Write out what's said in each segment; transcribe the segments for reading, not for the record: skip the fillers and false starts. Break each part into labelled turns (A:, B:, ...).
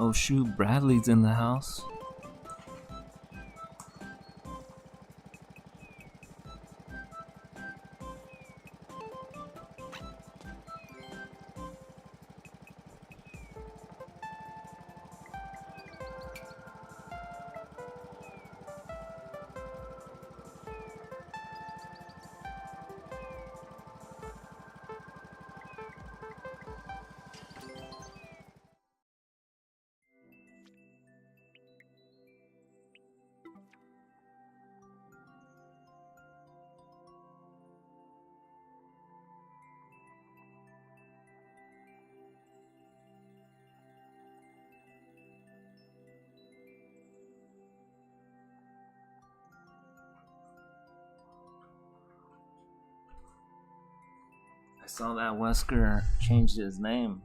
A: Oh shoot, Bradley's in the house. I saw that Wesker changed his name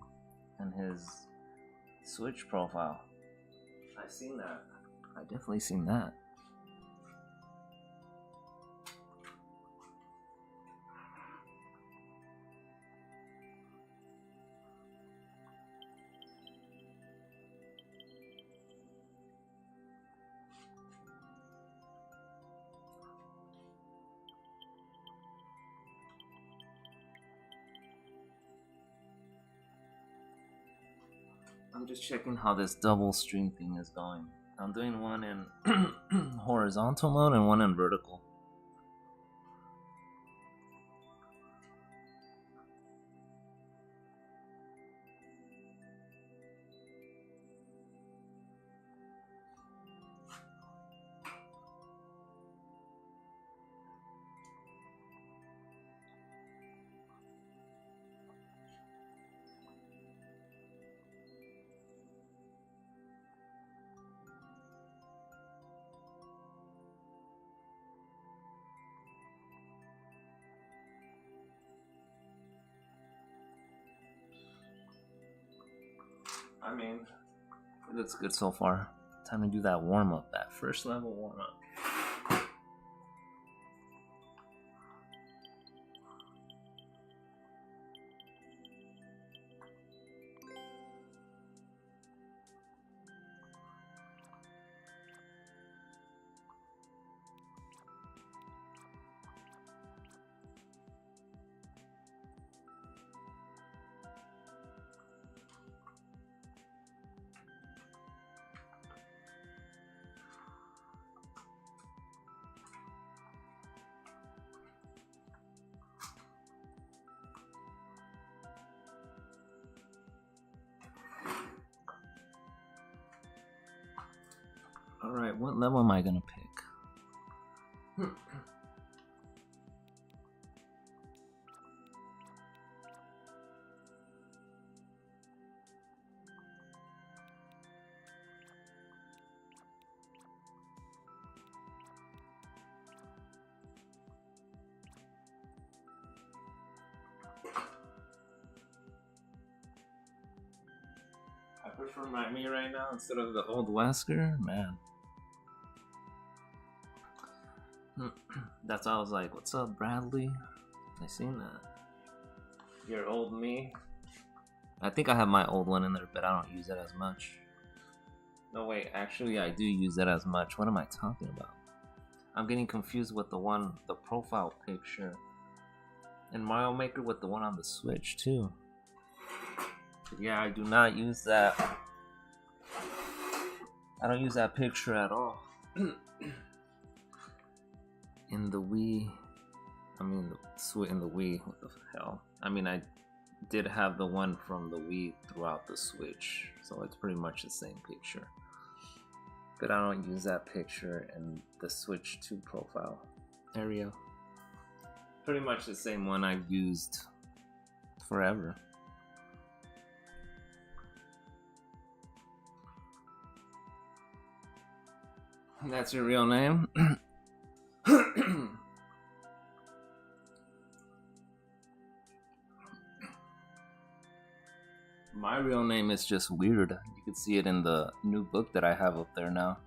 A: and his Switch profile. I seen that. I definitely seen that. I'm just checking how this double stream thing is going. I'm doing one in horizontal mode and one in vertical. I mean, it looks good so far. Time to do that warm up, that first level warm up. Alright, what level am I gonna pick? I prefer me right now instead of the old Wesker, man. That's why I was like, what's up, Bradley? I seen that. Your old me. I think I have my old one in there, but I don't use it as much. No, wait, actually I do use it as much. What am I talking about? I'm getting confused with the profile picture in Mario Maker with the one on the Switch too. Yeah, I do not use that. I don't use that picture at all. In the Wii, in the Wii, what the hell? I mean, I did have the one from the Wii throughout the Switch, so it's pretty much the same picture. But I don't use that picture in the Switch 2 profile area. Pretty much the same one I've used forever. That's your real name? My real name is just weird. You can see it in the new book that I have up there now.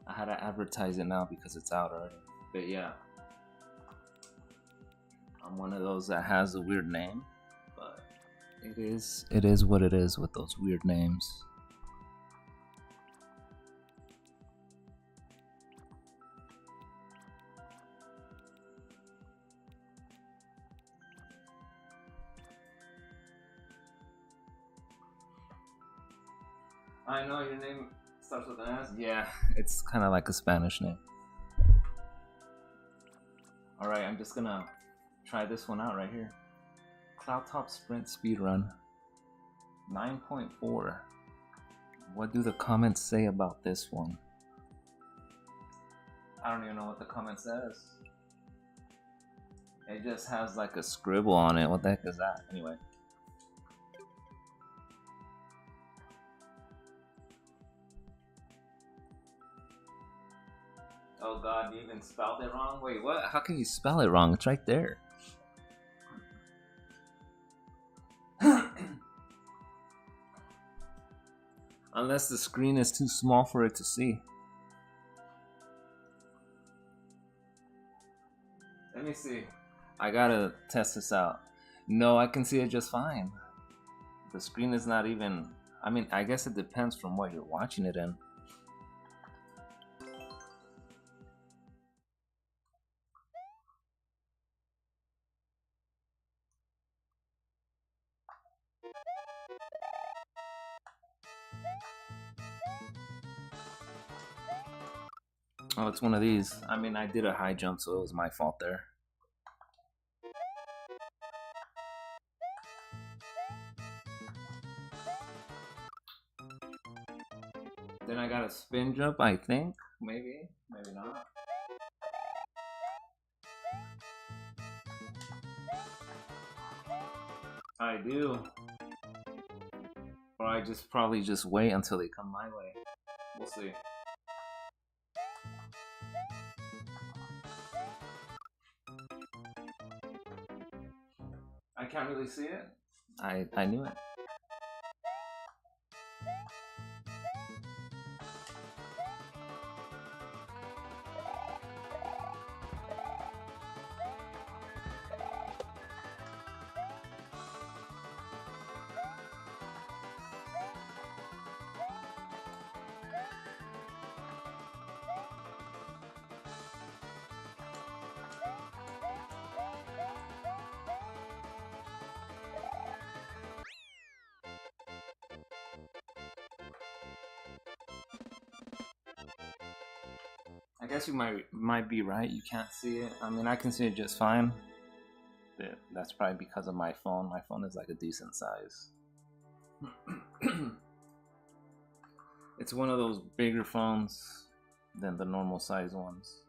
A: I had to advertise it now because it's out already. But yeah, I'm one of those that has a weird name, but it is what it is with those weird names. I know your name starts with an S. Yeah, it's kind of like a Spanish name. Alright, I'm just gonna try this one out right here. Cloud Top Sprint Speedrun 9.4. What do the comments say about this one? I don't even know what the comment says. It just has like a scribble on it. What the heck is that? Anyway. Oh god, you even spelled it wrong? Wait, what? How can you spell it wrong? It's right there. Unless the screen is too small for it to see. Let me see. I gotta test this out. No, I can see it just fine. The screen is not even... I mean, I guess it depends from what you're watching it in. Oh, it's one of these. I mean, I did a high jump, so it was my fault there. Then I got a spin jump, I think. Maybe, maybe not. I do. Or I just probably just wait until they come my way. We'll see. I can't really see it. I knew it. I guess you might be right. You can't see it. I mean, I can see it just fine. But that's probably because of my phone. My phone is like a decent size. It's one of those bigger phones than the normal size ones.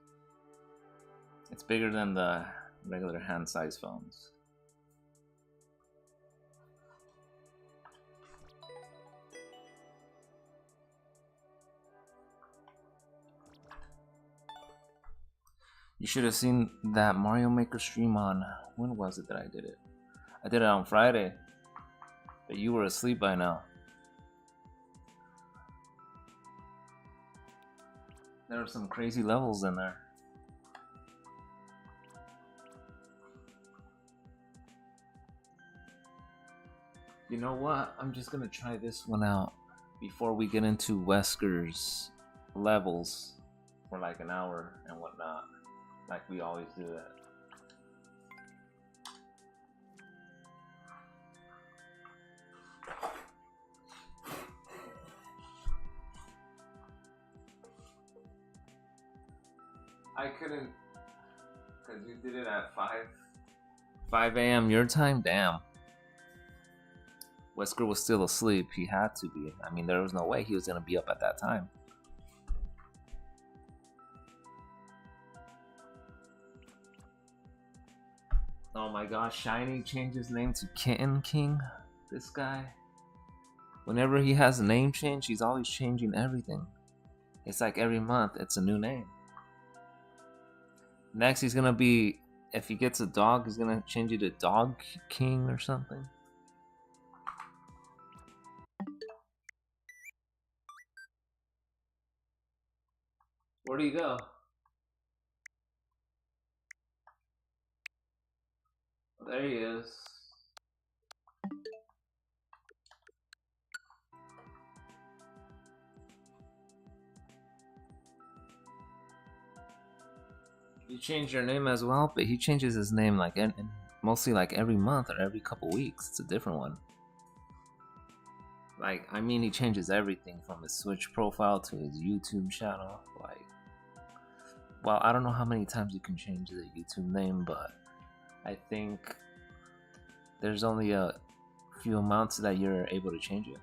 A: It's bigger than the regular hand size phones. You should have seen that Mario Maker stream on... When was it that I did it? I did it on Friday. But you were asleep by now. There were some crazy levels in there. You know what? I'm just gonna try this one out before we get into Wesker's levels for like an hour and whatnot. Like we always do that. I couldn't, because you did it at 5 a.m. your time? Damn. Wesker was still asleep. He had to be. I mean, there was no way he was going to be up at that time. Oh my gosh, Shiny changed his name to Kitten King. This guy. Whenever he has a name change, he's always changing everything. It's like every month, it's a new name. Next, he's gonna be, if he gets a dog, he's gonna change it to Dog King or something. Where'd he go? There he is. You change your name as well, but he changes his name like mostly like every month or every couple weeks. It's a different one. Like, I mean, he changes everything from his Switch profile to his YouTube channel. Like, well, I don't know how many times you can change the YouTube name, but I think there's only a few amounts that you're able to change it.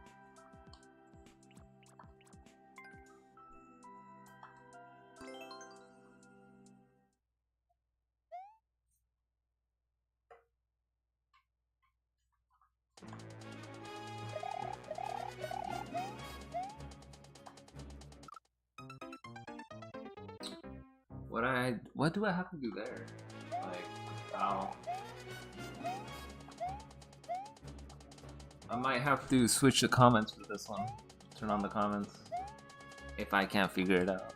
A: What do I have to do there? Like, how? I might have to switch the comments for this one. Turn on the comments if I can't figure it out.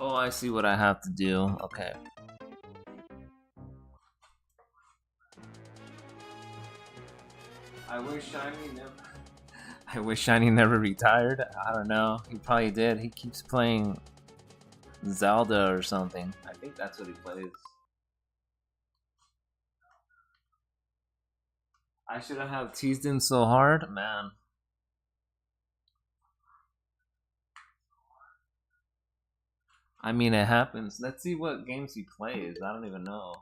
A: Oh, I see what I have to do. Okay. I wish Shiny never retired. I don't know. He probably did. He keeps playing Zelda or something. I think that's what he plays. I shouldn't have teased him so hard, man. I mean, it happens. Let's see what games he plays. I don't even know.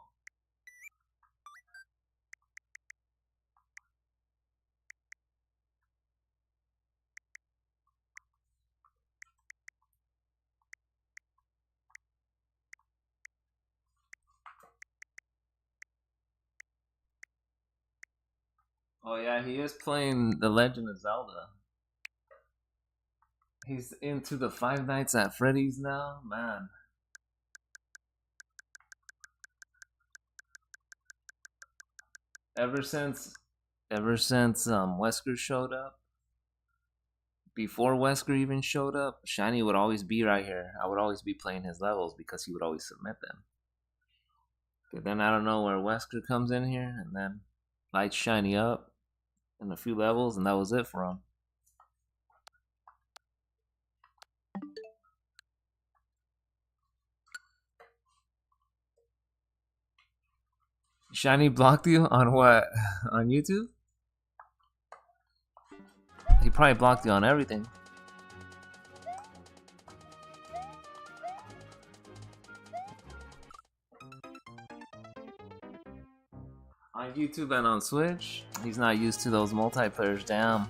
A: Oh yeah, he is playing The Legend of Zelda. He's into the Five Nights at Freddy's now, man. Ever since Wesker showed up, before Wesker even showed up, Shiny would always be right here. I would always be playing his levels because he would always submit them. But then I don't know where Wesker comes in here and then lights Shiny up in a few levels, and that was it for him. Shiny blocked you on what? On YouTube? He probably blocked you on everything. On YouTube and on Switch, he's not used to those multiplayers. Damn,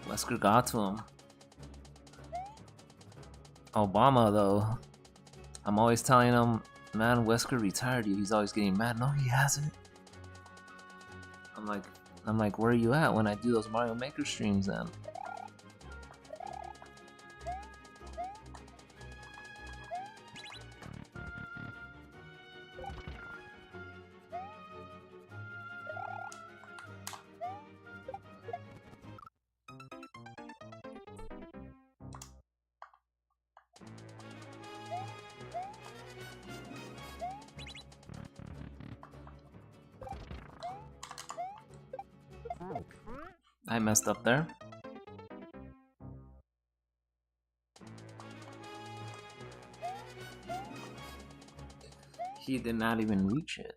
A: Wesker got to him. Obama though, I'm always telling him, man, Wesker retired you. He's always getting mad. No, he hasn't. I'm like, where are you at when I do those Mario Maker streams then? I messed up there. He did not even reach it.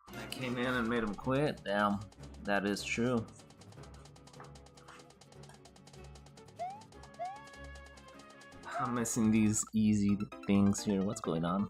A: I came in and made him quit. Damn, that is true. I'm missing these easy things here. What's going on?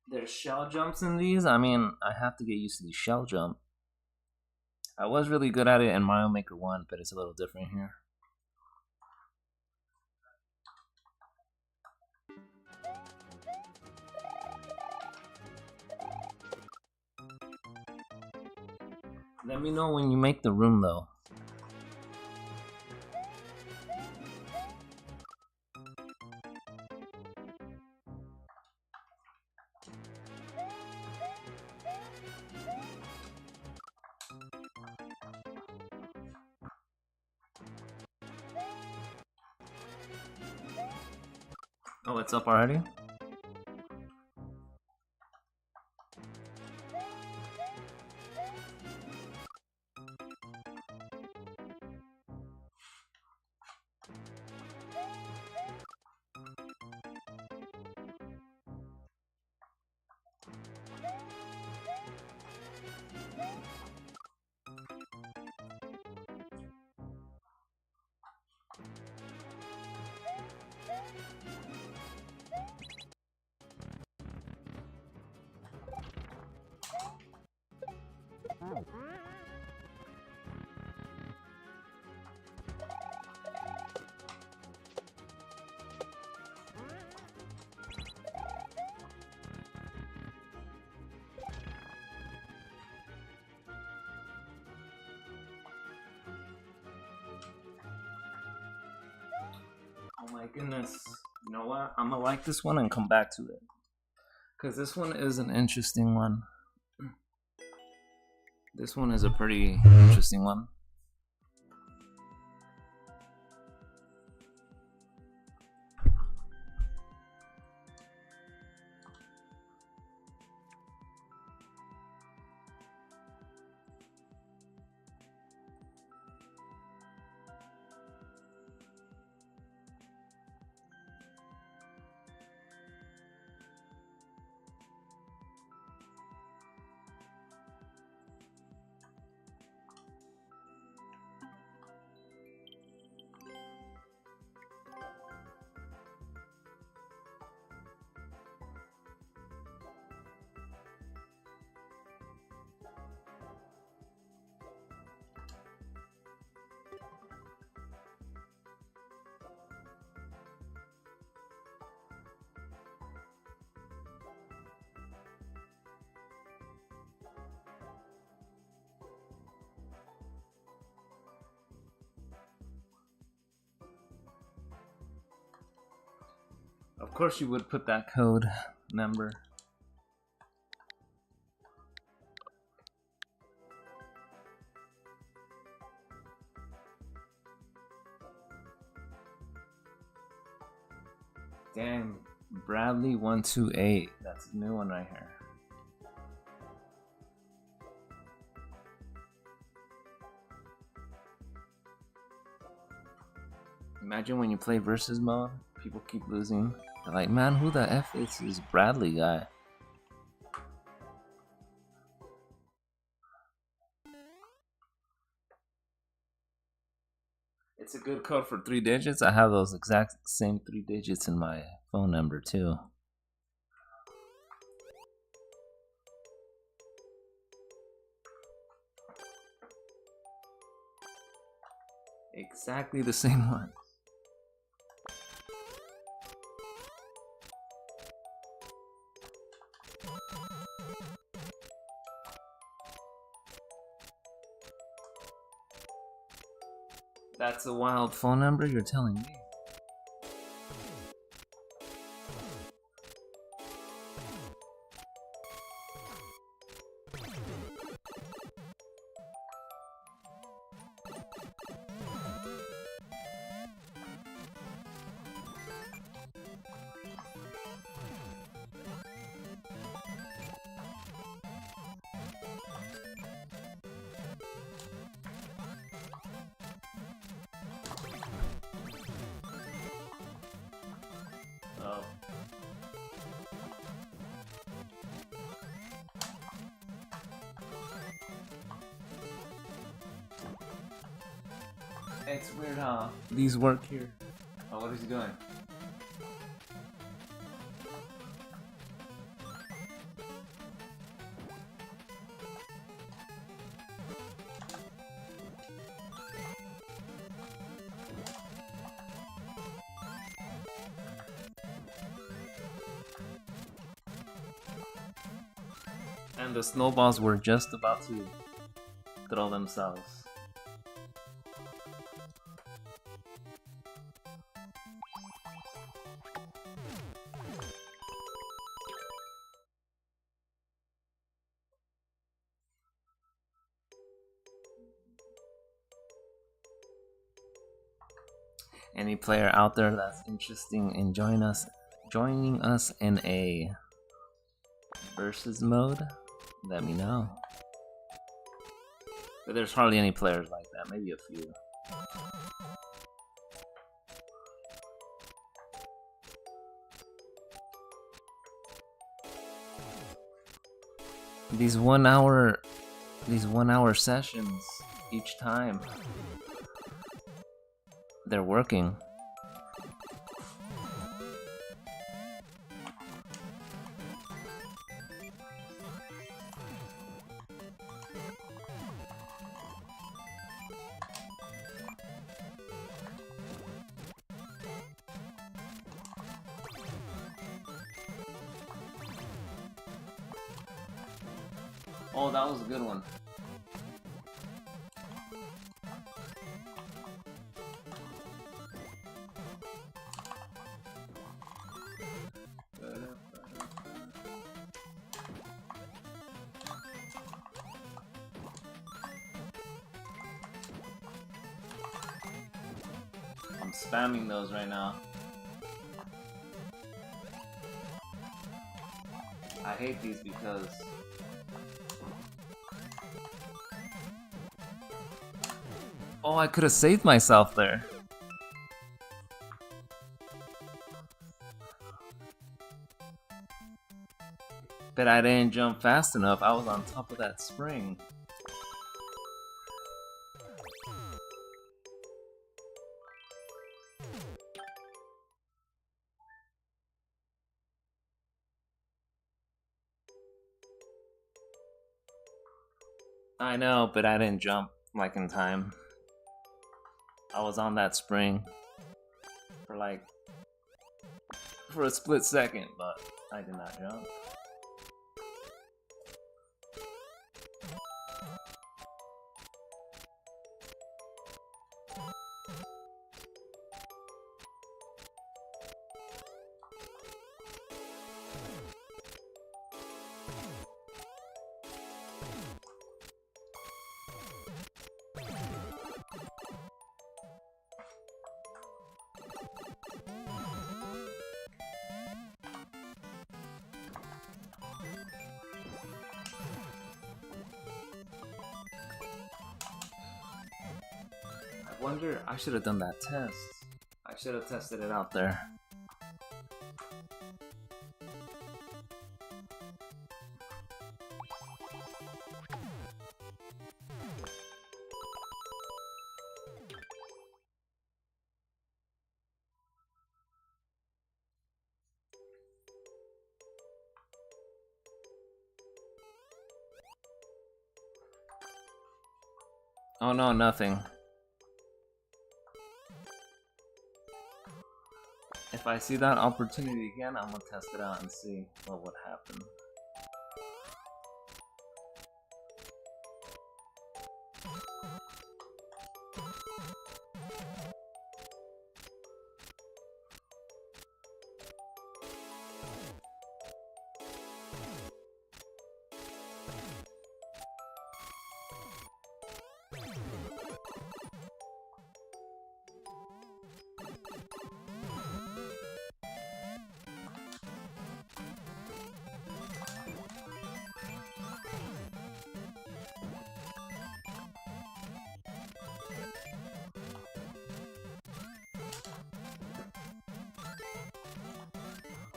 A: There's shell jumps in these. I mean, I have to get used to the shell jump. I was really good at it in Mario Maker 1, but it's a little different here. Let me know when you make the room though. Oh, it's up already? Oh my goodness. You know what? I'm gonna like this one and come back to it. Because this one is an interesting one. This one is a pretty interesting one. Of course you would put that code number. Damn, Bradley 128. That's a new one right here. Imagine when you play versus mode, people keep losing. They're like, man, who the F is this Bradley guy? It's a good code for 3 digits. I have those exact same 3 digits in my phone number too. Exactly the same one. That's a wild phone number, you're telling me? Oh. It's weird how these work here. Oh, what is he doing? And the snowballs were just about to throw themselves. Any player out there that's interested in joining us in a versus mode, let me know. But there's hardly any players like that, maybe a few. These 1 hour sessions each time, they're working. Oh, that was a good one. I'm spamming those right now. I hate these because oh, I could have saved myself there. But I didn't jump fast enough. I was on top of that spring. I know, but I didn't jump like in time. I was on that spring for a split second, but I did not jump. I wonder, I should have done that test. I should have tested it out there. Oh no, nothing. If I see that opportunity again, I'm gonna test it out and see what would happen.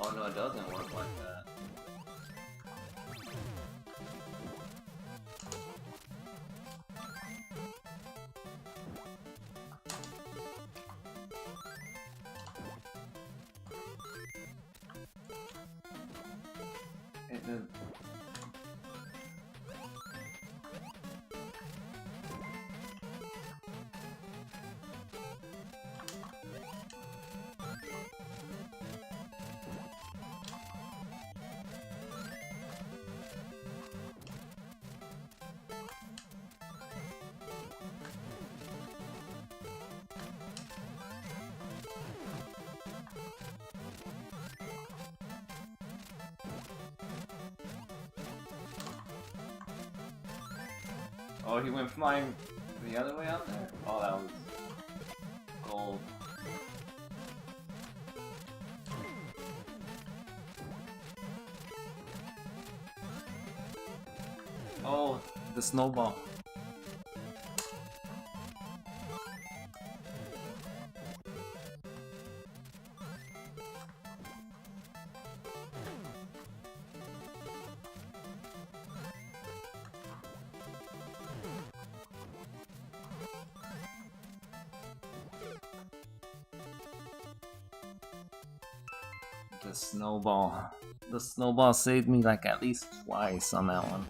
A: Oh no, it doesn't work like that. It did. Oh, he went flying the other way out there? Oh, that was gold. Oh, the snowball. The snowball. The snowball saved me like at least twice on that one.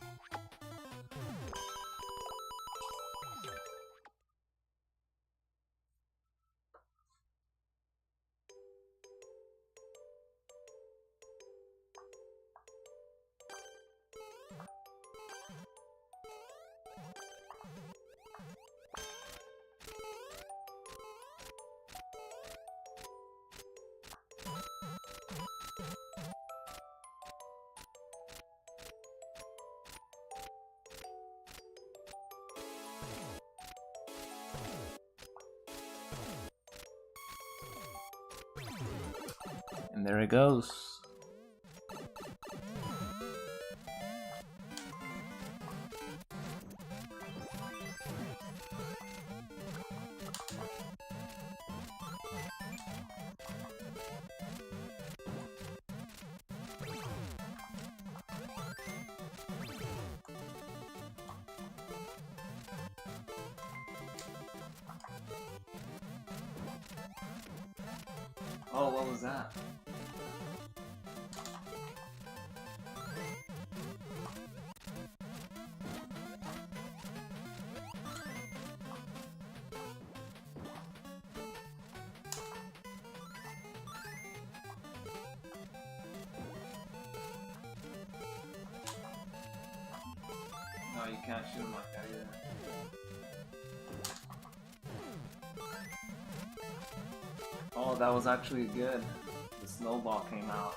A: And there it goes. Oh, what was that? No, you can't shoot him like that either. Oh, that was actually good. The snowball came out.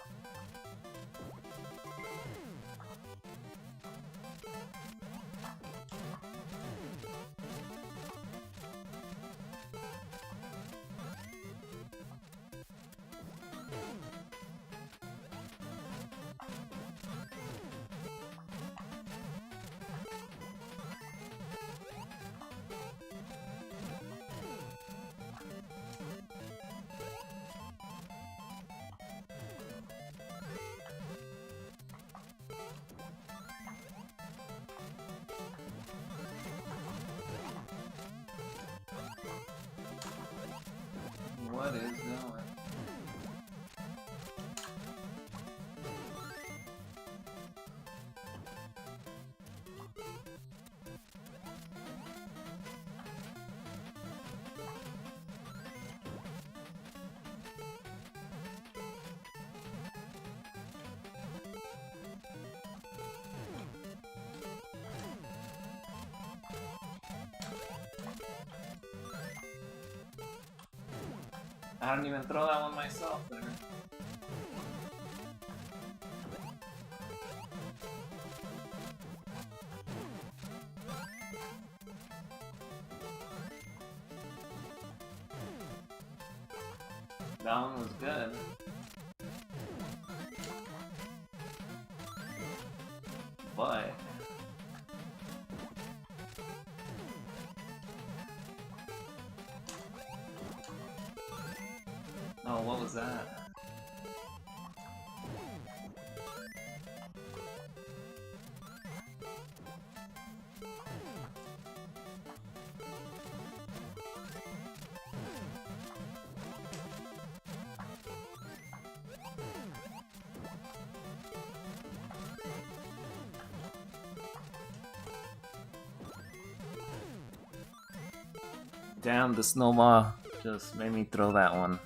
A: What is going? I didn't even throw that one myself there. That one was good. But oh, what was that? Damn, the snowball just made me throw that one.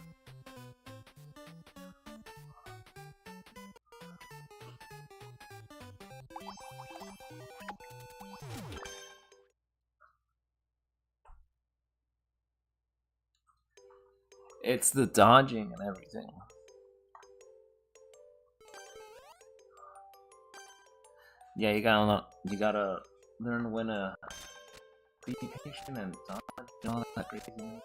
A: It's the dodging and everything. Yeah, you gotta learn when to be patient and dodge and all that craziness.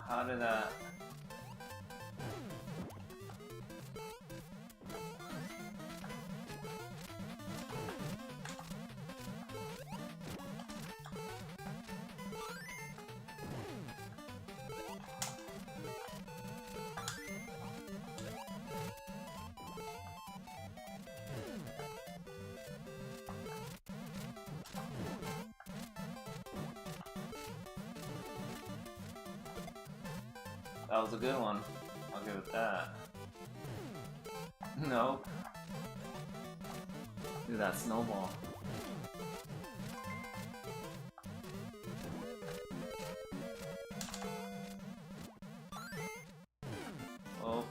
A: How did that? That was a good one. I'll give it that. Nope. Do that snowball. Oh.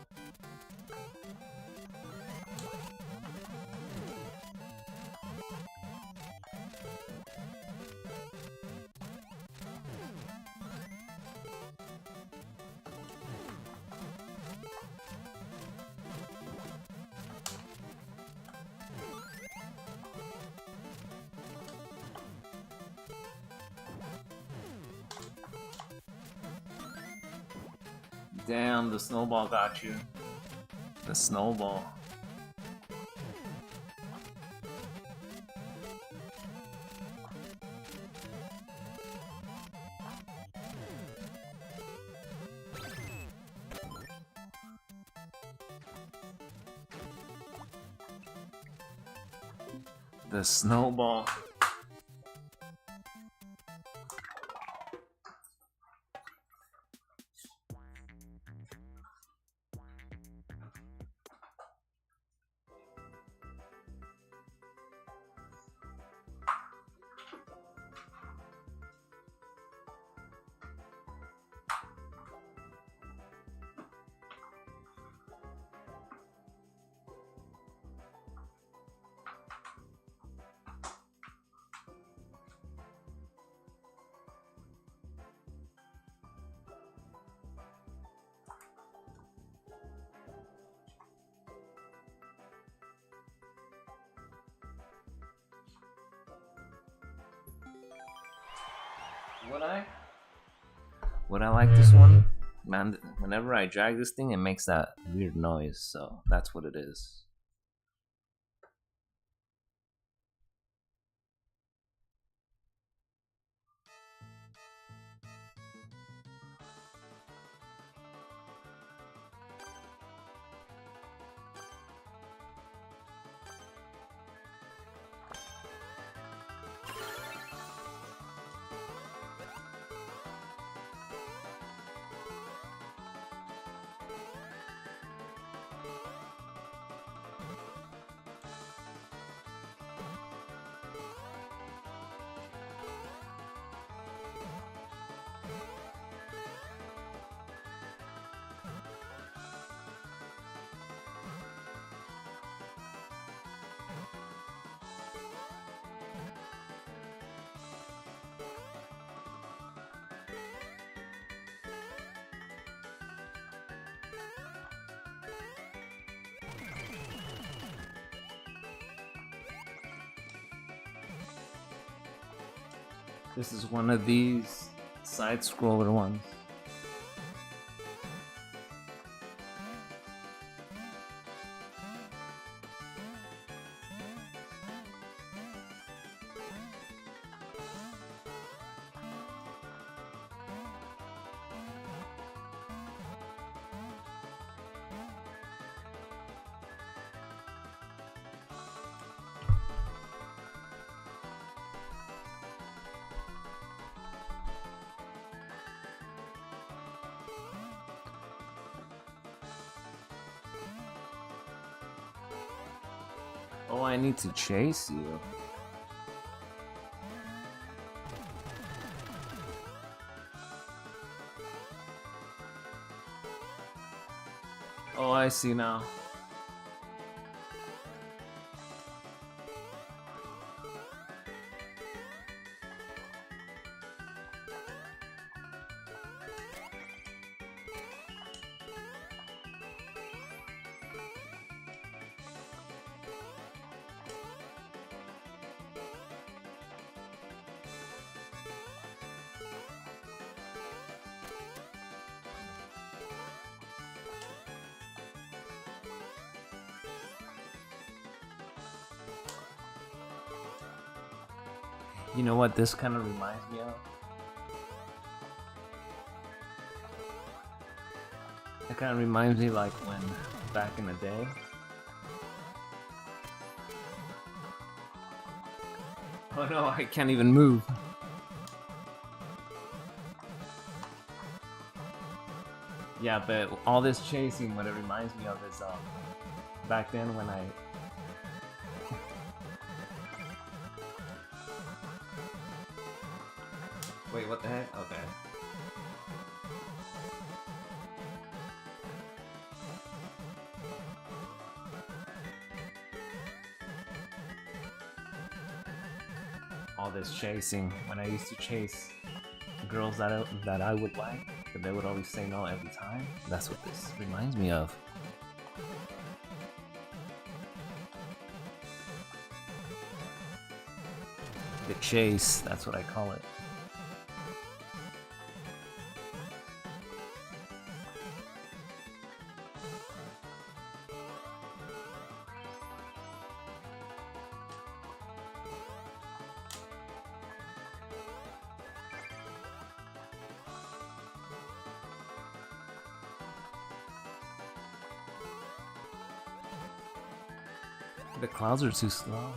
A: Damn, the snowball got you. The snowball. The snowball. Would I like this one? Man, whenever I drag this thing, it makes that weird noise, so that's what it is. This is one of these side-scroller ones. Oh, I need to chase you. Oh, I see now. You know what this kind of reminds me of? It kind of reminds me like when back in the day. Oh no, I can't even move. Yeah, but all this chasing, what it reminds me of is back then when I wait, what the heck? Okay. All this chasing, when I used to chase girls that I would like, but they would always say no every time. That's what this reminds me of. The chase, that's what I call it. The clouds are too slow.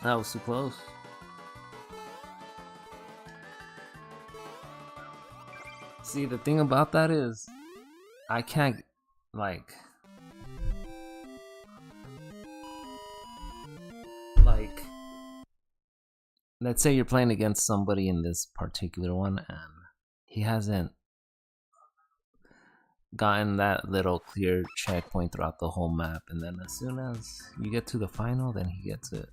A: That was too close. See, the thing about that is, I can't, like, let's say you're playing against somebody in this particular one, and he hasn't, gotten that little clear checkpoint throughout the whole map, and then as soon as you get to the final, then he gets it.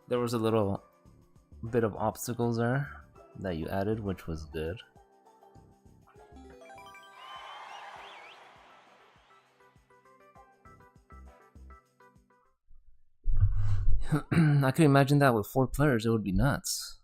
A: There was a little bit of obstacles there that you added, which was good. I can imagine that with 4 players, it would be nuts.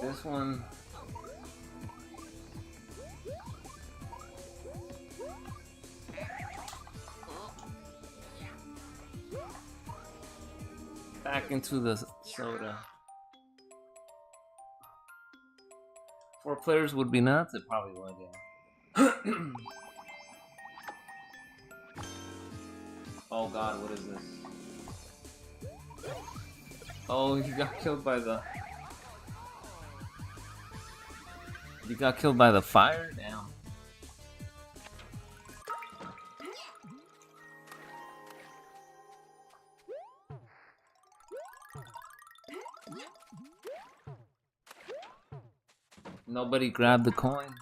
A: This one, back into the soda. 4 players would be nuts. It probably would, yeah. Oh god, what is this? Oh, he got killed by the... You got killed by the fire? Damn. Nobody grabbed the coin.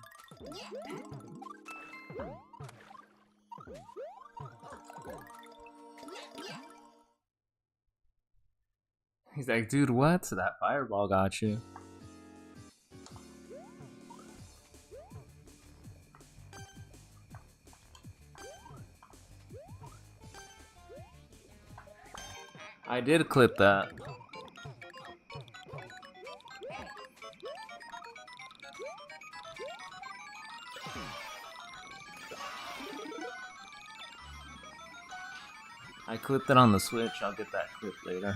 A: He's like, dude, what? That fireball got you. I did clip that. I clipped it on the Switch. I'll get that clip later.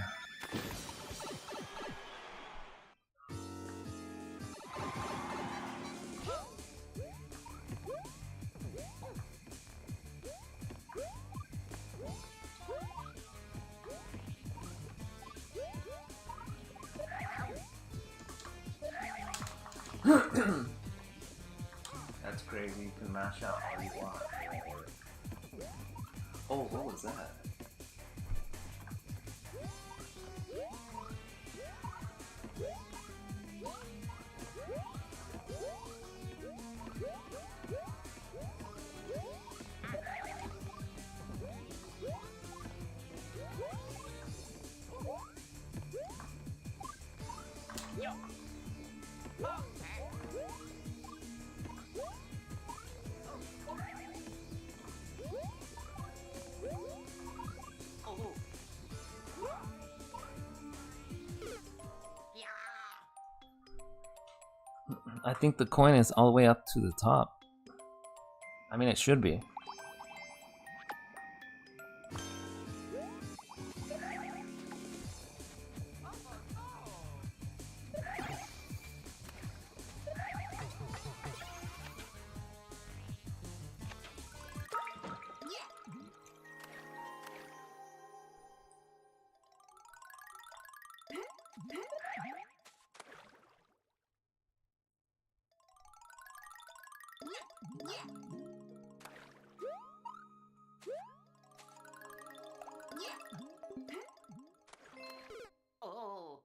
A: That's crazy. You can mash out all you want. Oh, what was that? I think the coin is all the way up to the top. I mean, it should be.
B: Oh.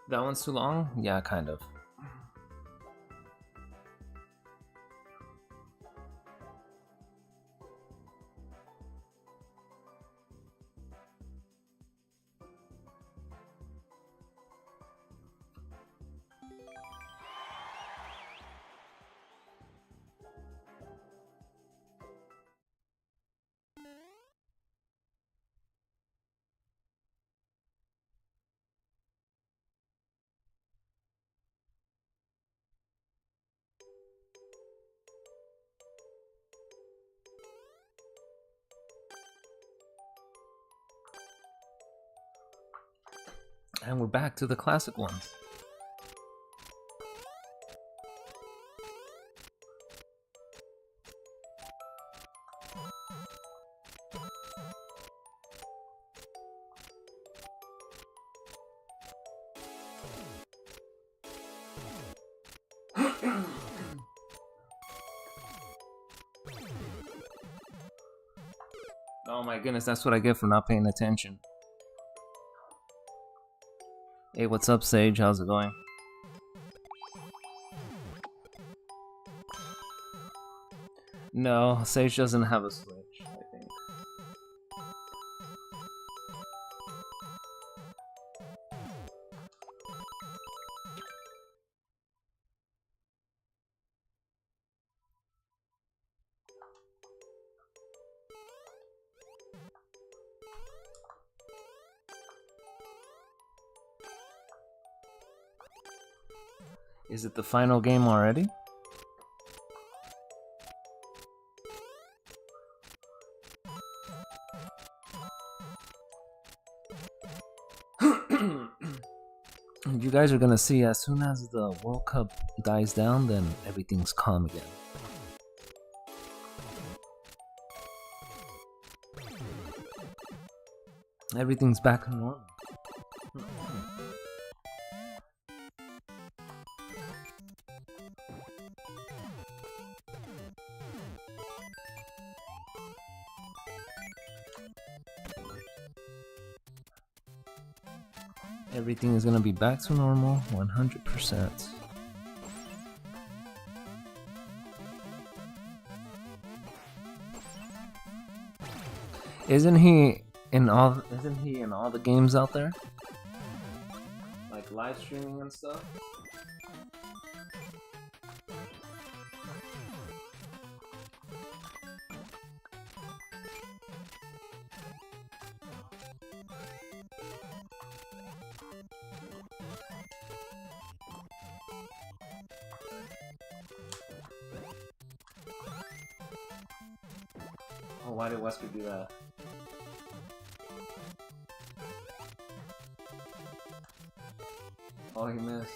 A: That one's too long? Yeah, kind of. And we're back to the classic ones. Oh my goodness, that's what I get for not paying attention. Hey, what's up, Sage? How's it going? No, Sage doesn't have a Switch, I think. Is it the final game already? You guys are gonna see as soon as the World Cup dies down, then everything's calm again. Everything's back to normal. Everything is gonna be back to normal, 100%. Isn't he in all the games out there? Like live streaming and stuff? Oh, why did Wesker do that? Oh, he missed.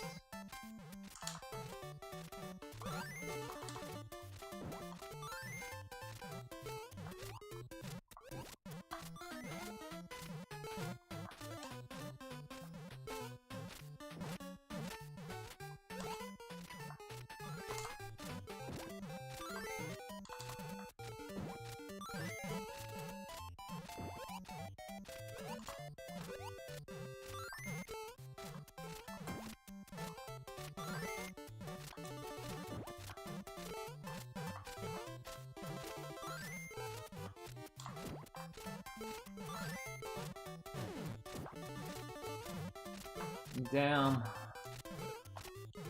A: Damn.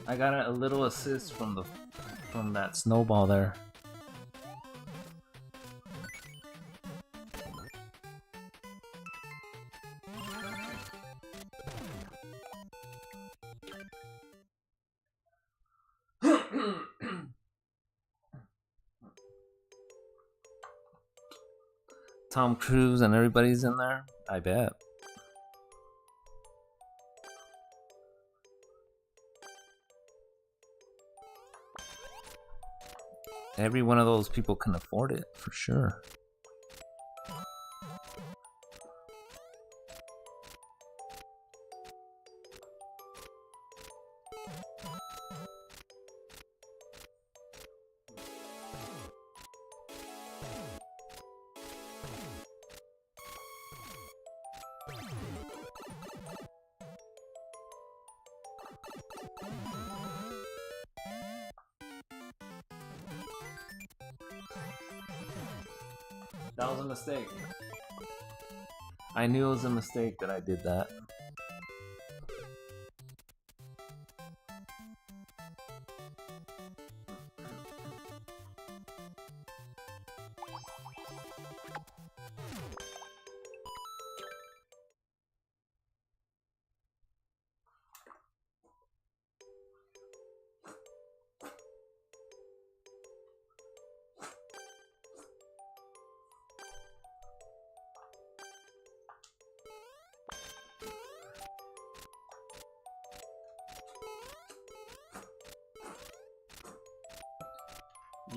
A: I got a little assist from that snowball there. Tom Cruise and everybody's in there? I bet. Every one of those people can afford it, for sure. That was a mistake. I knew it was a mistake that I did that.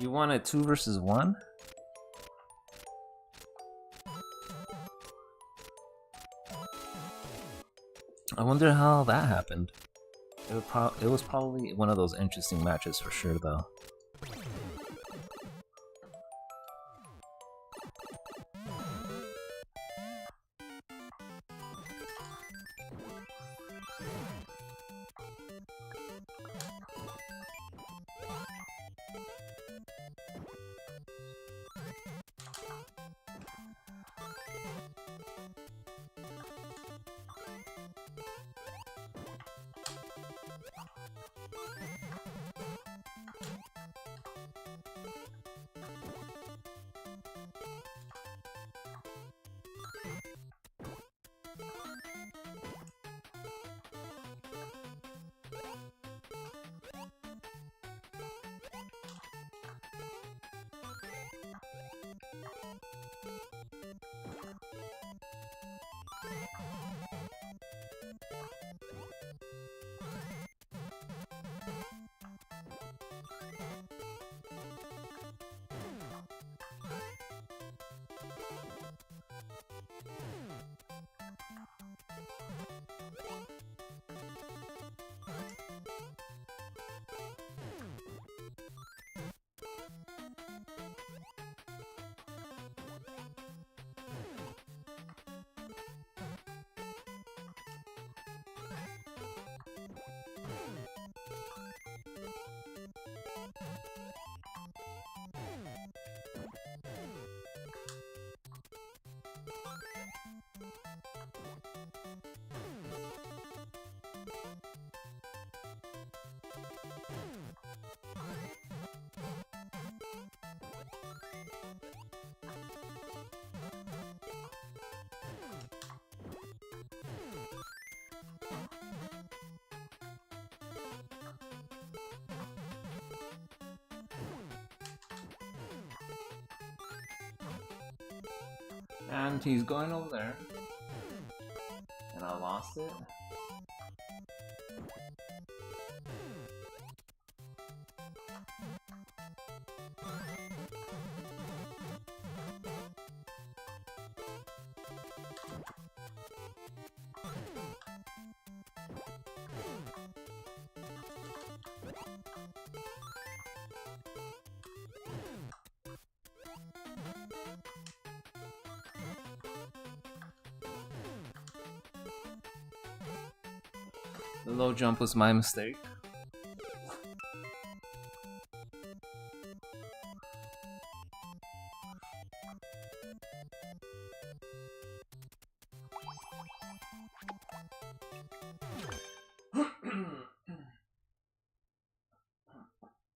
A: You wanted 2 versus 1? I wonder how that happened. It was probably one of those interesting matches for sure, though. And he's going over there. And I lost it. The low jump was my mistake.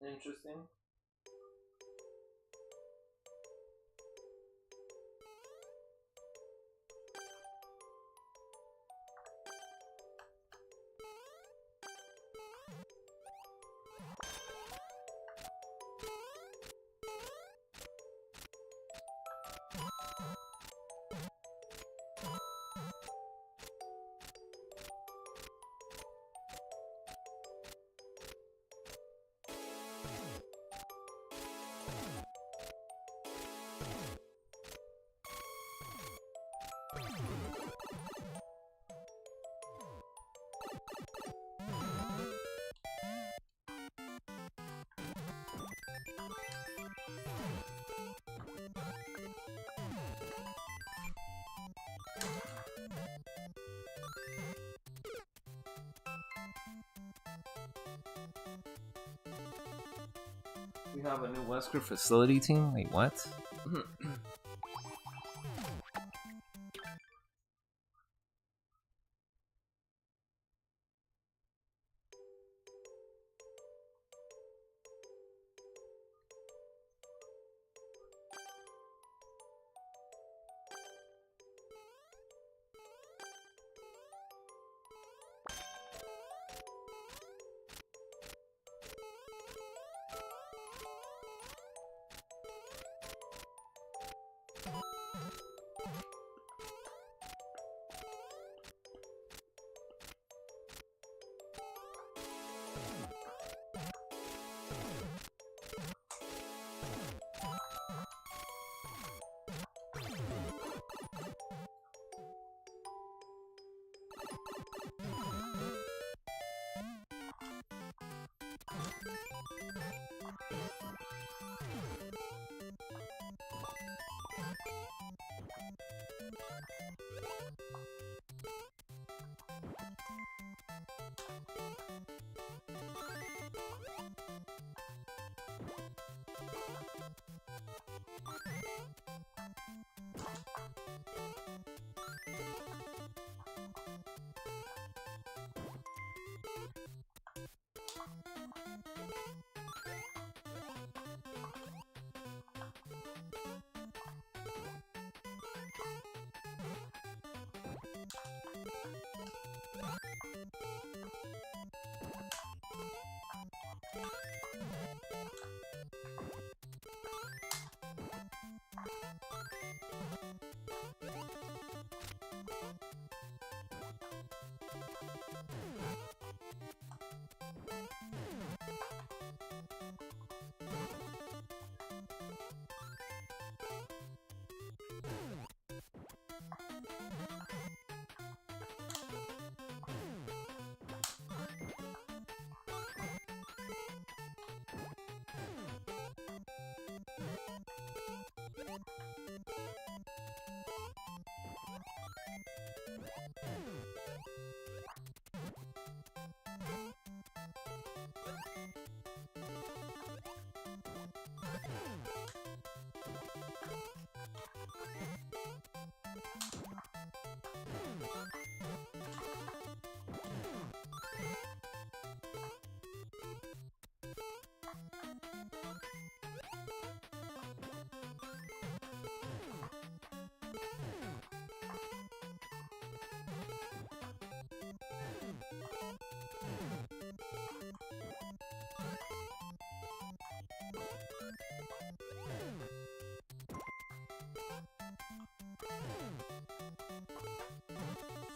A: Interesting. We have a new Wesker facility team? Wait, what?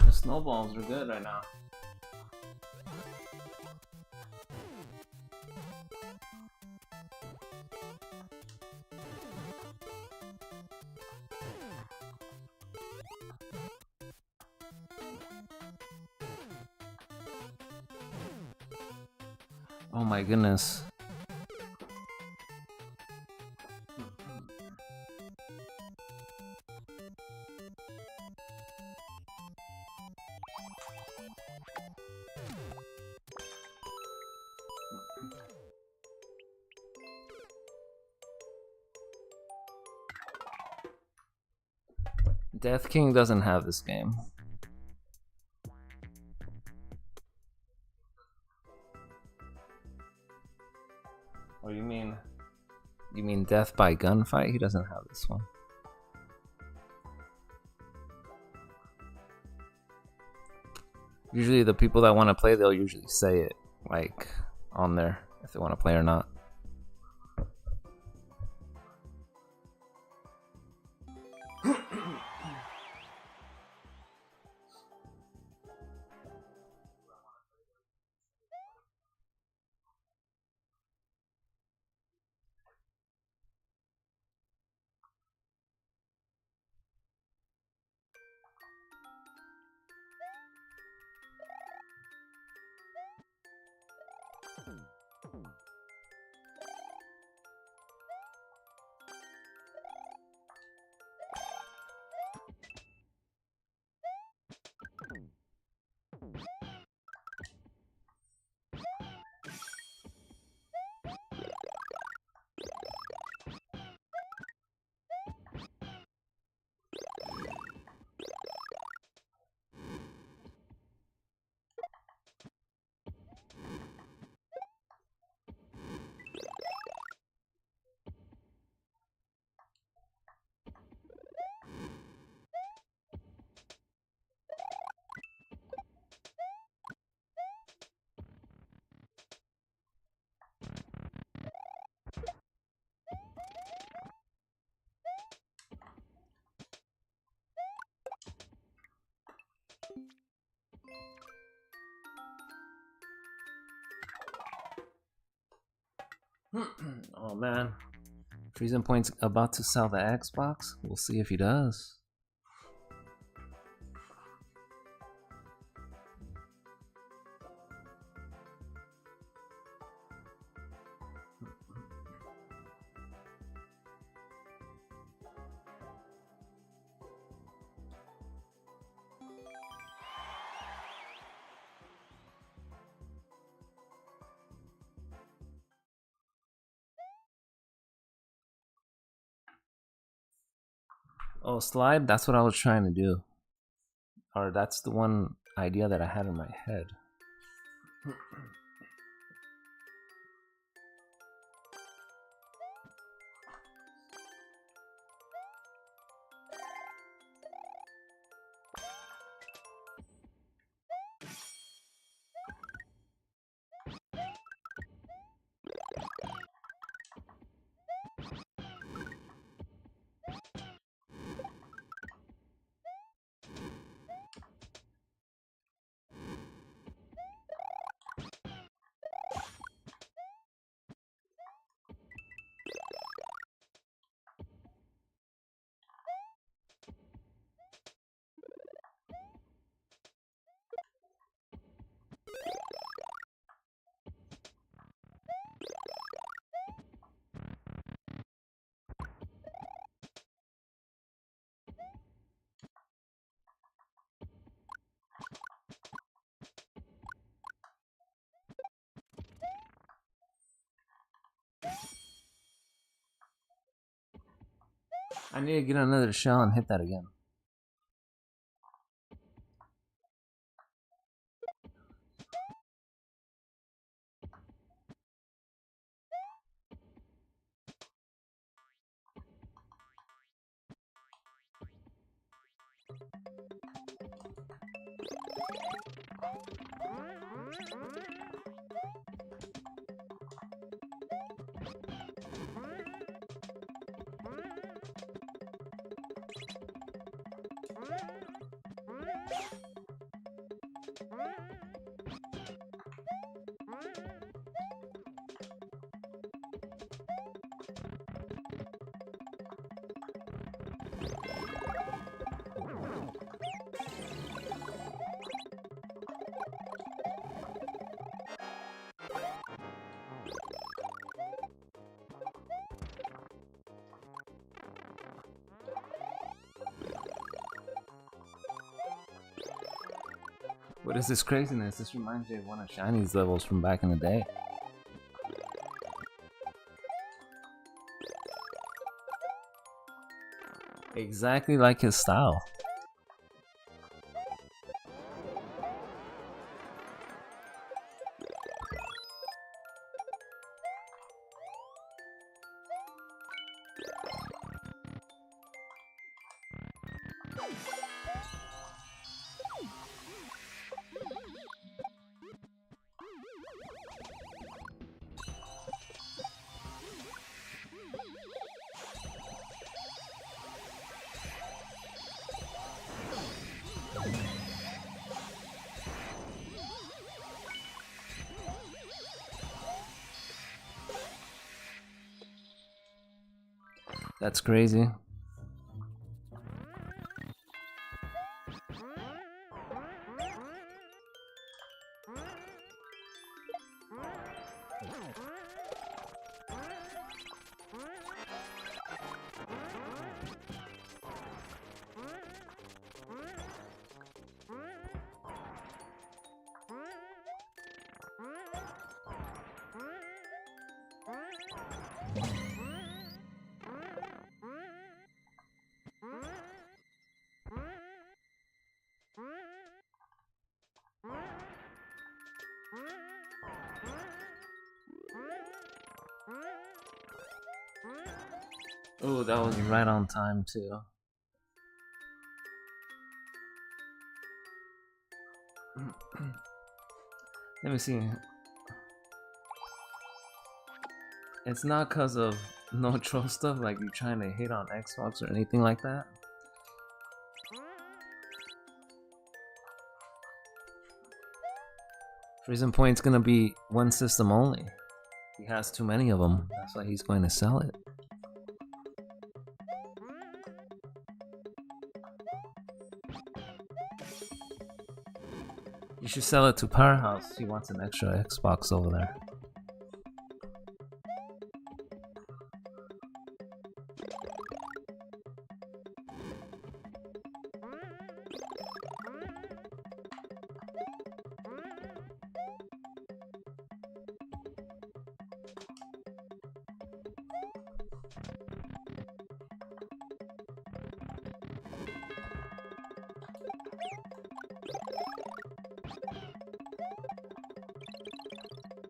A: The snowballs are good right now. Oh my goodness. Death King doesn't have this game. Or you mean Death by Gunfight? He doesn't have this one. Usually the people that want to play, they'll usually say it like on there if they want to play or not. Oh man. Freezing Point's about to sell the Xbox. We'll see if he does. Oh, slide? That's what I was trying to do. Or that's the one idea that I had in my head. I need to get another shell and hit that again. What is this craziness? This reminds me of one of Shiny's levels from back in the day. Exactly like his style. That's crazy. Oh, that was right on time too. Let me see. It's not because of no troll stuff, like you trying to hit on Xbox or anything like that. Freezing Point's gonna be one system only. He has too many of them. That's why he's going to sell it. You should sell it to Powerhouse. He wants an extra Xbox over there.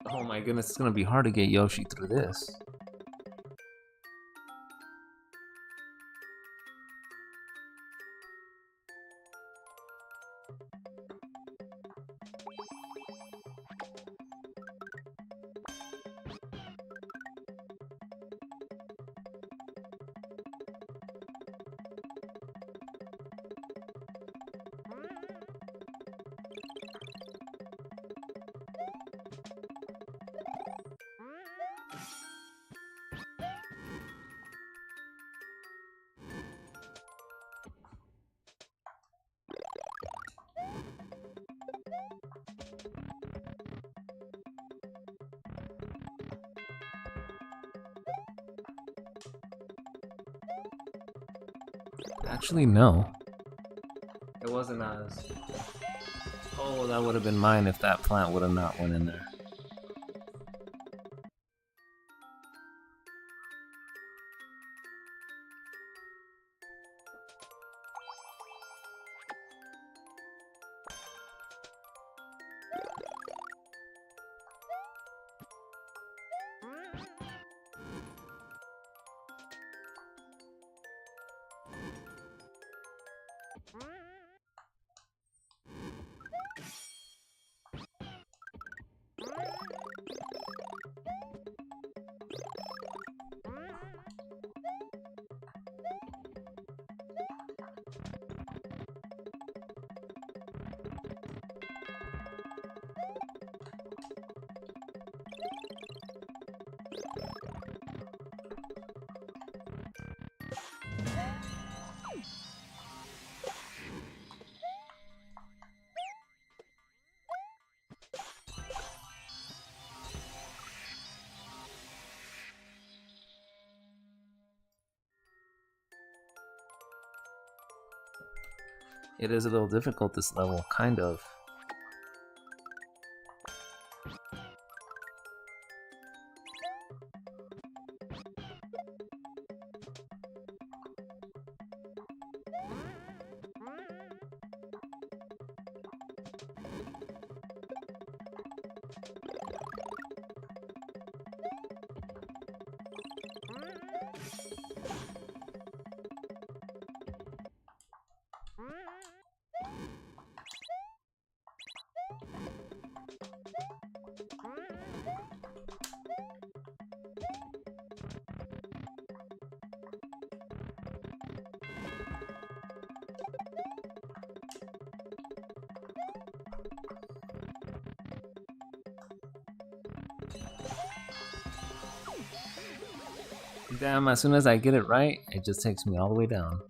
A: Oh my goodness, it's gonna be hard to get Yoshi through this. Actually, no. It wasn't as... Oh, that would have been mine if that plant would have not went in there. It is a little difficult, this level, kind of. Damn, as soon as I get it right, it just takes me all the way down.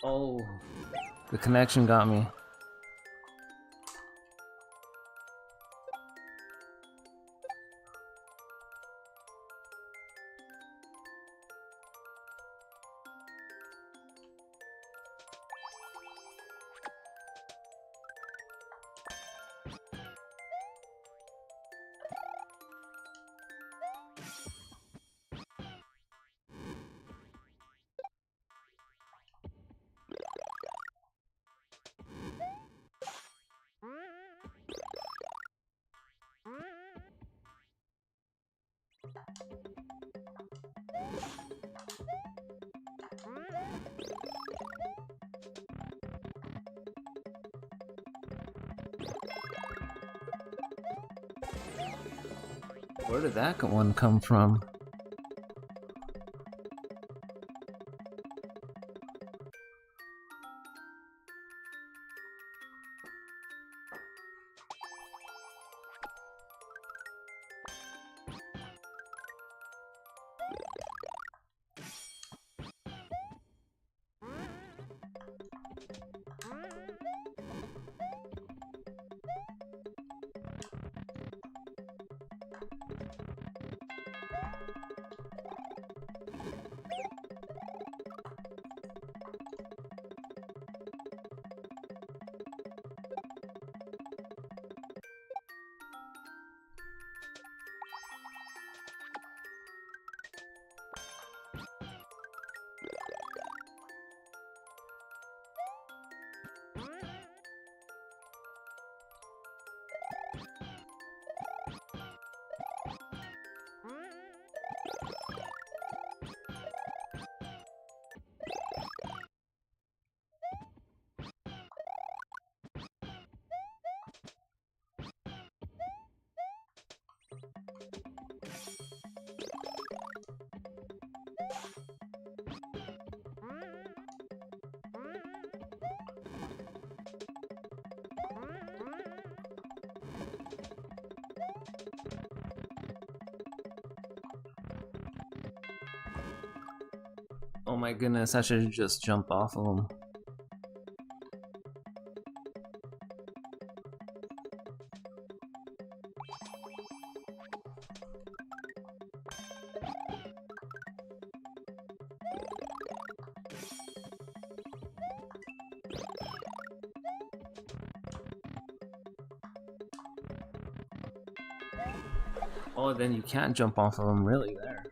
A: Oh, the connection got me. Where did that one come from? Oh my goodness, I should just jump off of them. Oh, then you can't jump off of them really there.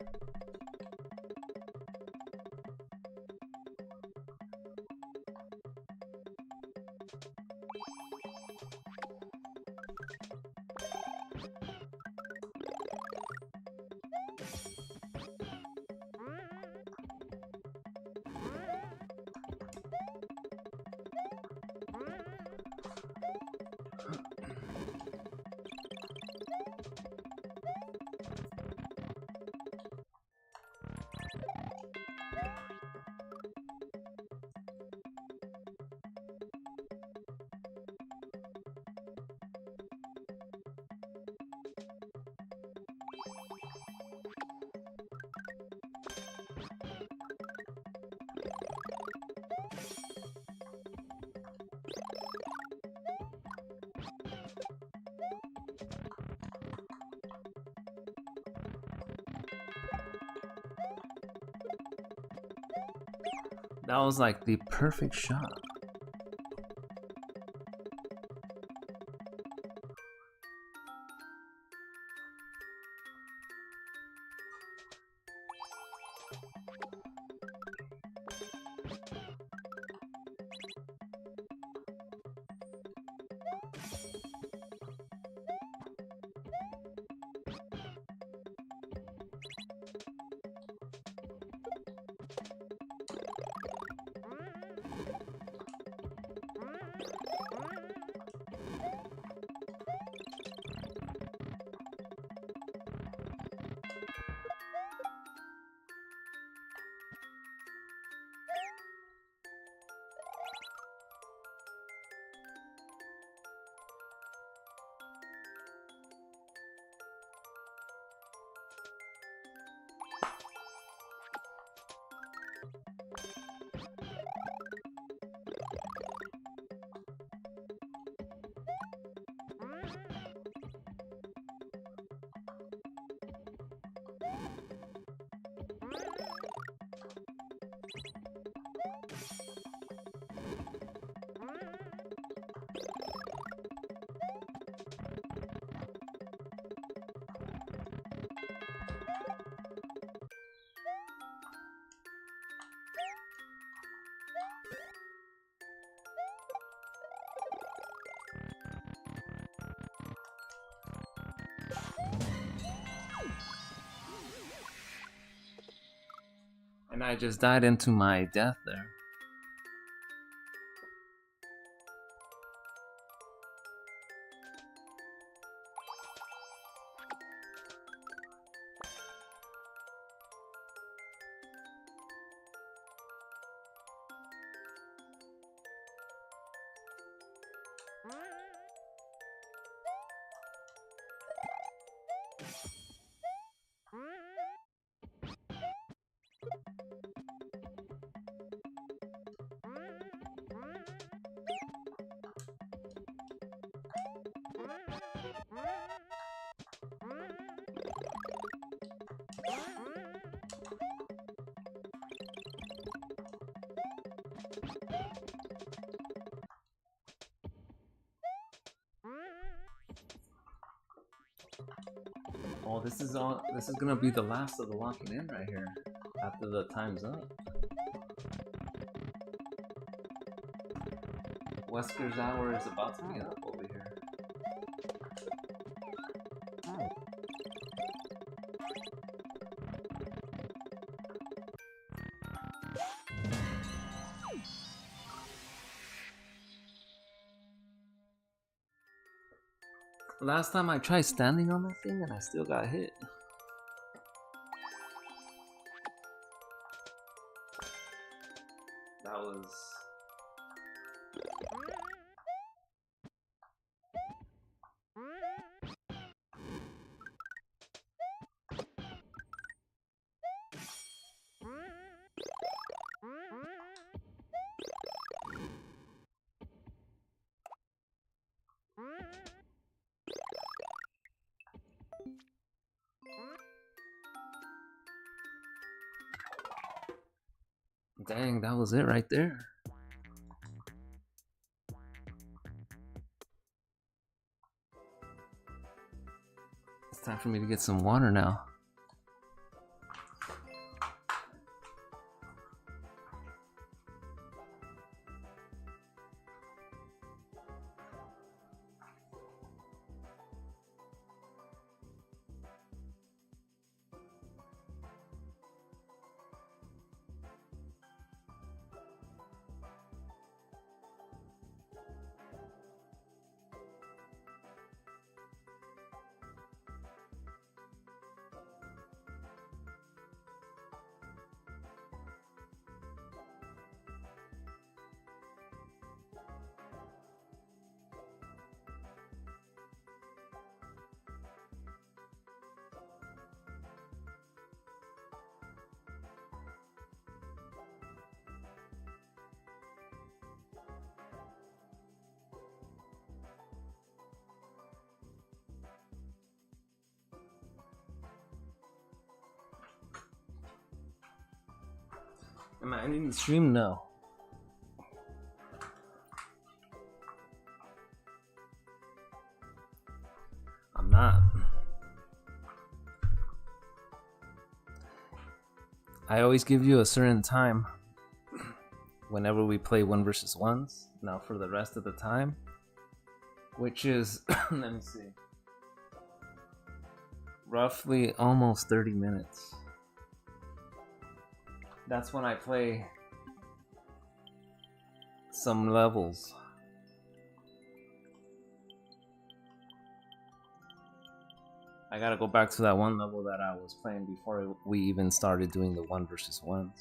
A: That was like the perfect shot. And I just died into my death there. Oh, this is all. This is gonna be the last of the locking in right here. After the time's up. Wesker's hour is about to be up over here. Last time I tried standing on that thing and I still got hit. That was... Dang, that was it right there. It's time for me to get some water now. Am I ending the stream? No. I'm not. I always give you a certain time whenever we play 1 versus 1s. Now for the rest of the time, which is, let me see, roughly almost 30 minutes. That's when I play some levels. I gotta go back to that one level that I was playing before we even started doing the 1 versus 1s.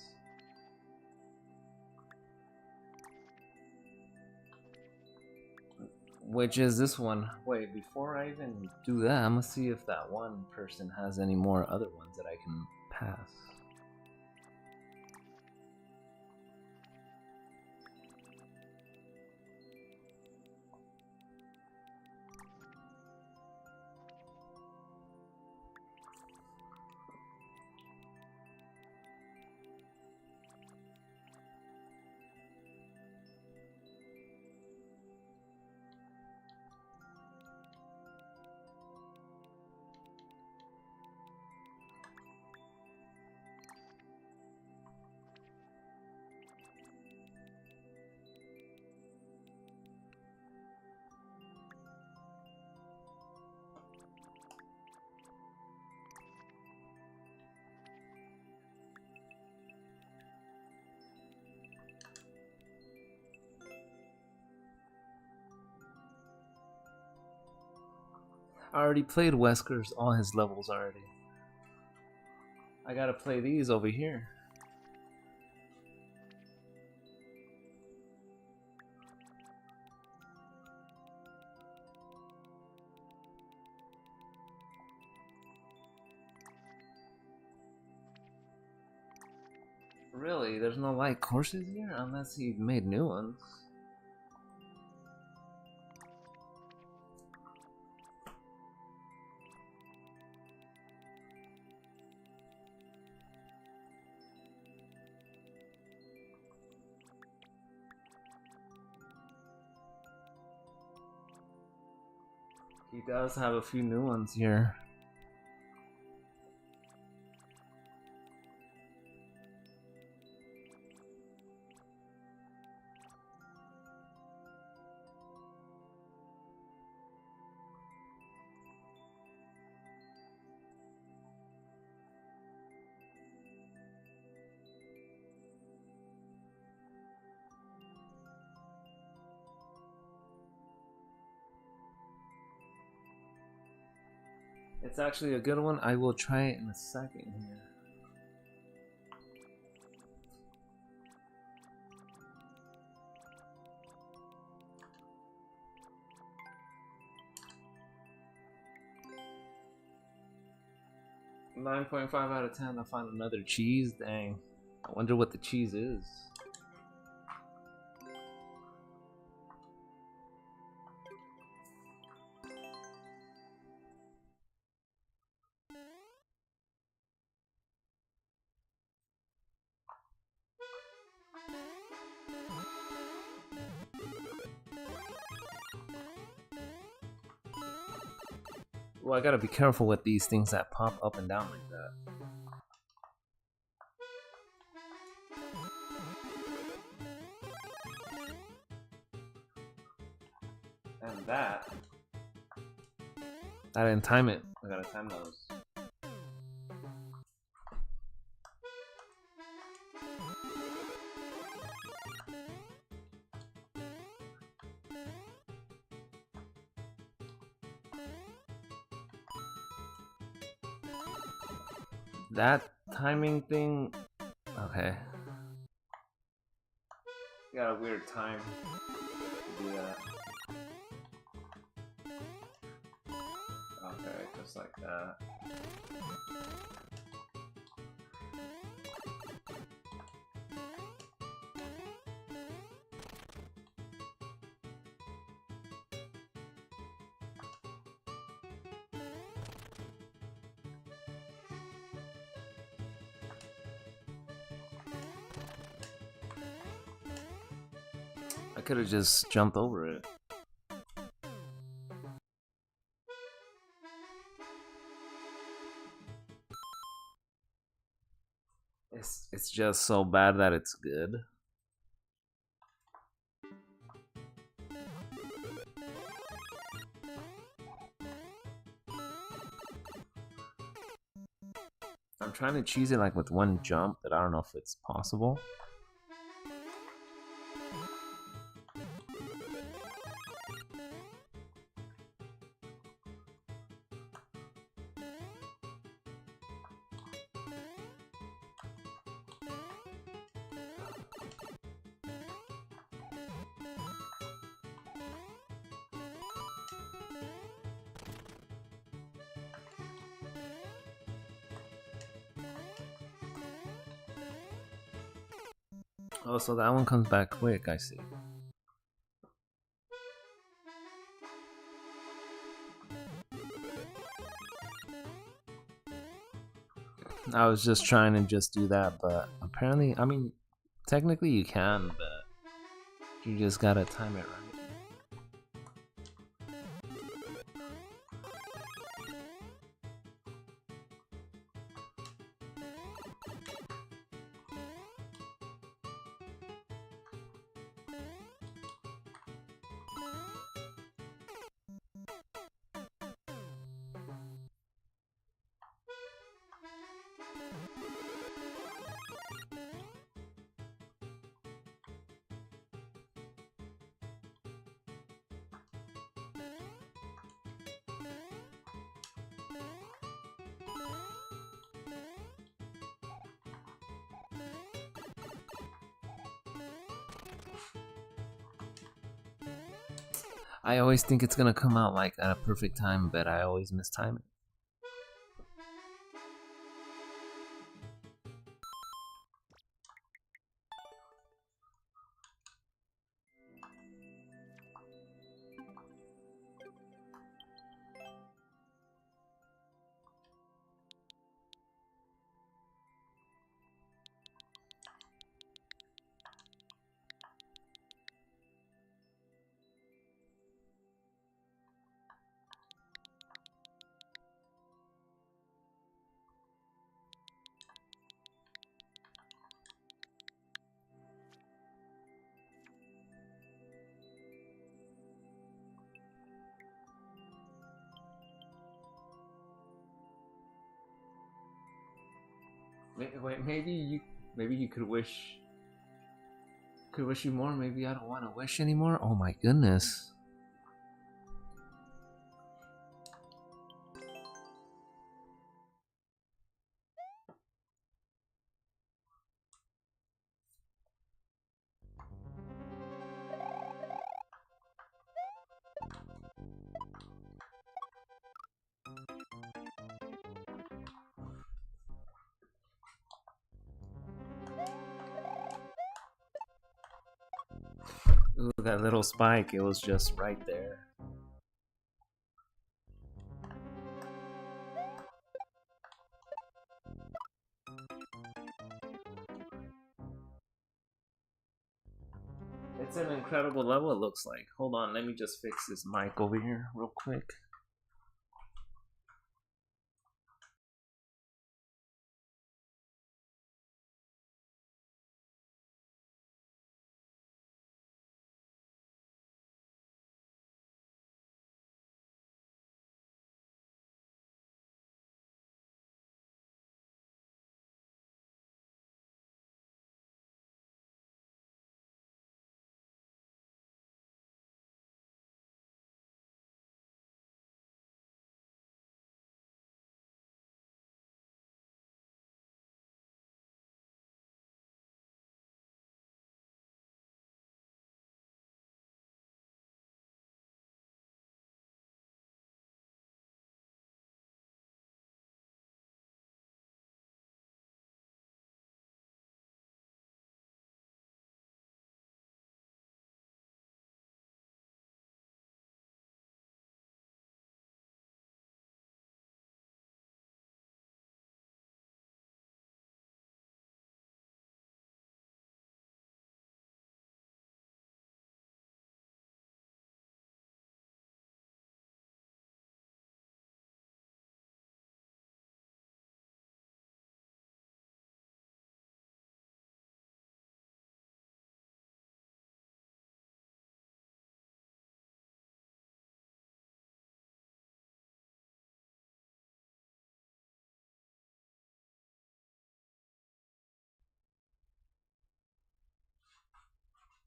A: Which is this one. Wait, before I even do that, I'm gonna see if that one person has any more other ones that I can pass. I already played Wesker's, all his levels already. I gotta play these over here. Really? There's no light courses here? Unless you've made new ones. He does have a few new ones here. It's actually a good one. I will try it in a second here. $9.5 out of 10. I find another cheese. Dang. I wonder what the cheese is. Well, I gotta be careful with these things that pop up and down like that. And that. I didn't time it. I gotta time those. That timing thing. Okay. You got a weird time to do that. Okay, just like that. I could have just jumped over it. It's just so bad that it's good. I'm trying to cheese it like with one jump, but I don't know if it's possible. Oh, so that one comes back quick, I see. I was just trying to just do that, but apparently, I mean, technically you can, but you just gotta time it right. I always think it's gonna come out like at a perfect time, but I always mistime it. Wait, maybe you could wish you more. Maybe I don't want to wish anymore. Oh my goodness. Ooh, that little spike, it was just right there. It's an incredible level, it looks like. Hold on, let me just fix this mic over here real quick.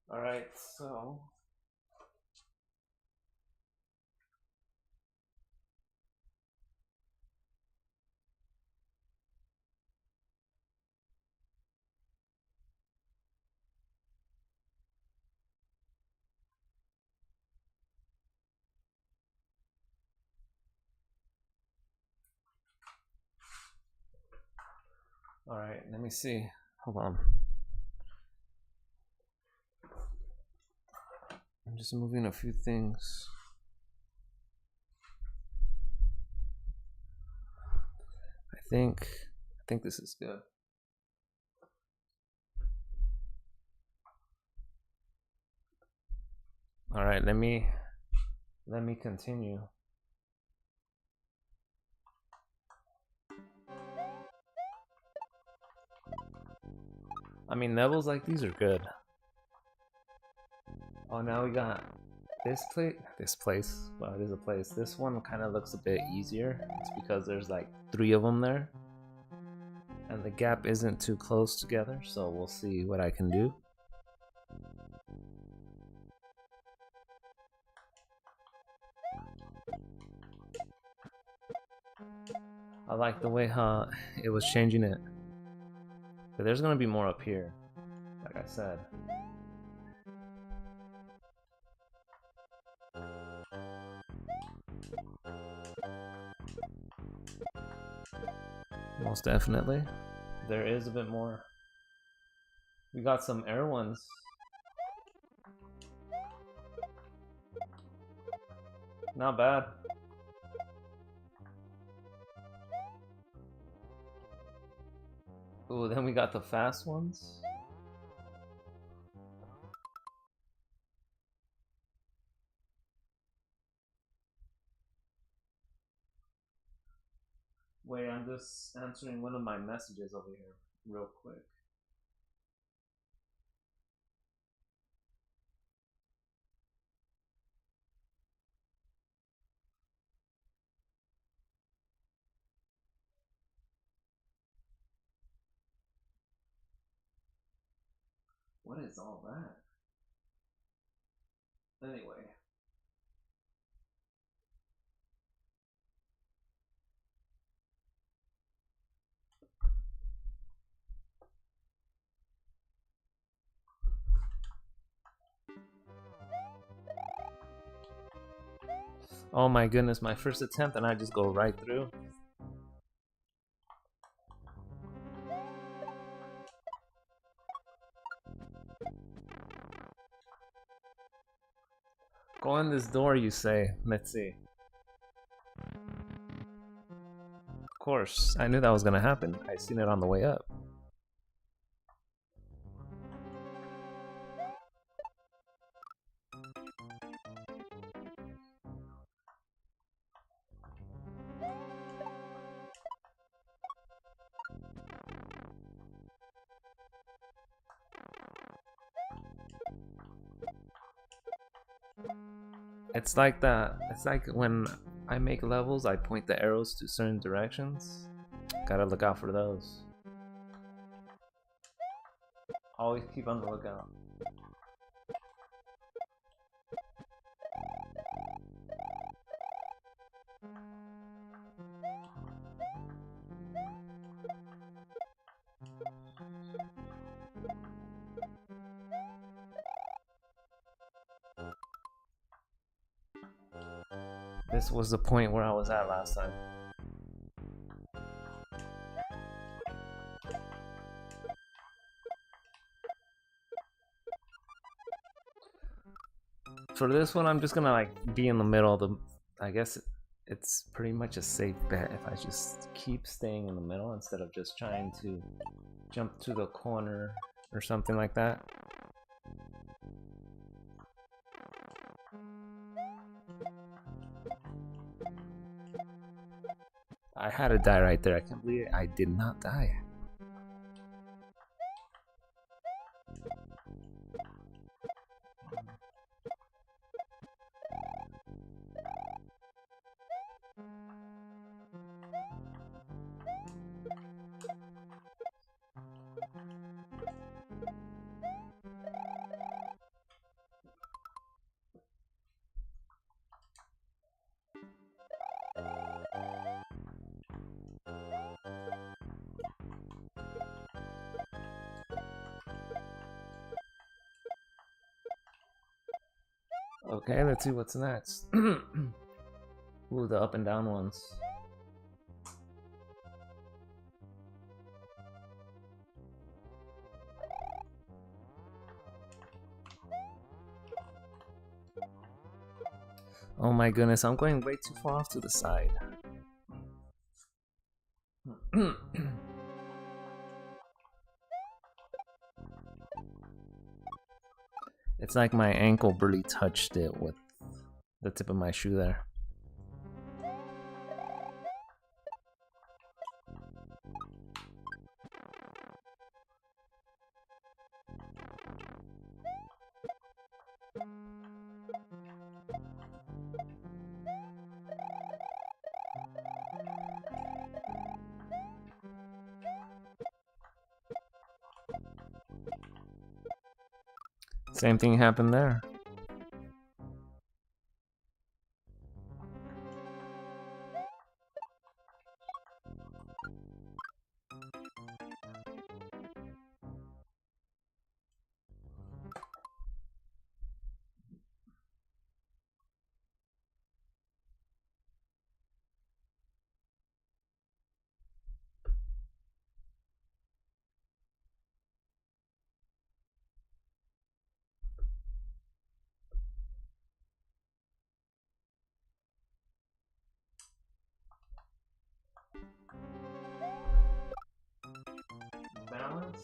A: Alright, so alright, let me see. Hold on. I'm just moving a few things. I think this is good. All right, let me continue. I mean, levels like these are good. Oh, now we got this place. Well, it is a place. This one kind of looks a bit easier. It's because there's like 3 of them there. And the gap isn't too close together, so we'll see what I can do. I like the way how it was changing it. But there's gonna be more up here, like I said. Most definitely. There is a bit more. We got some air ones. Not bad. Ooh, then we got the fast ones. Wait, I'm just answering one of my messages over here real quick. What is all that? Anyway. Oh my goodness, my first attempt and I just go right through. Go in this door, you say. Let's see. Of course, I knew that was gonna happen. I seen it on the way up. It's like that. It's like when I make levels, I point the arrows to certain directions. Gotta look out for those. Always keep on the lookout. This was the point where I was at last time. For this one, I'm just gonna like be in the middle. I guess it's pretty much a safe bet if I just keep staying in the middle instead of just trying to jump to the corner or something like that. I had to die right there. I can't believe it. I did not die. Okay, let's see what's next. Ooh, the up and down ones. Oh my goodness, I'm going way too far off to the side. It's like my ankle barely touched it with the tip of my shoe there. Same thing happened there. Balance.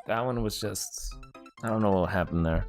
A: That one was just, I don't know what happened there.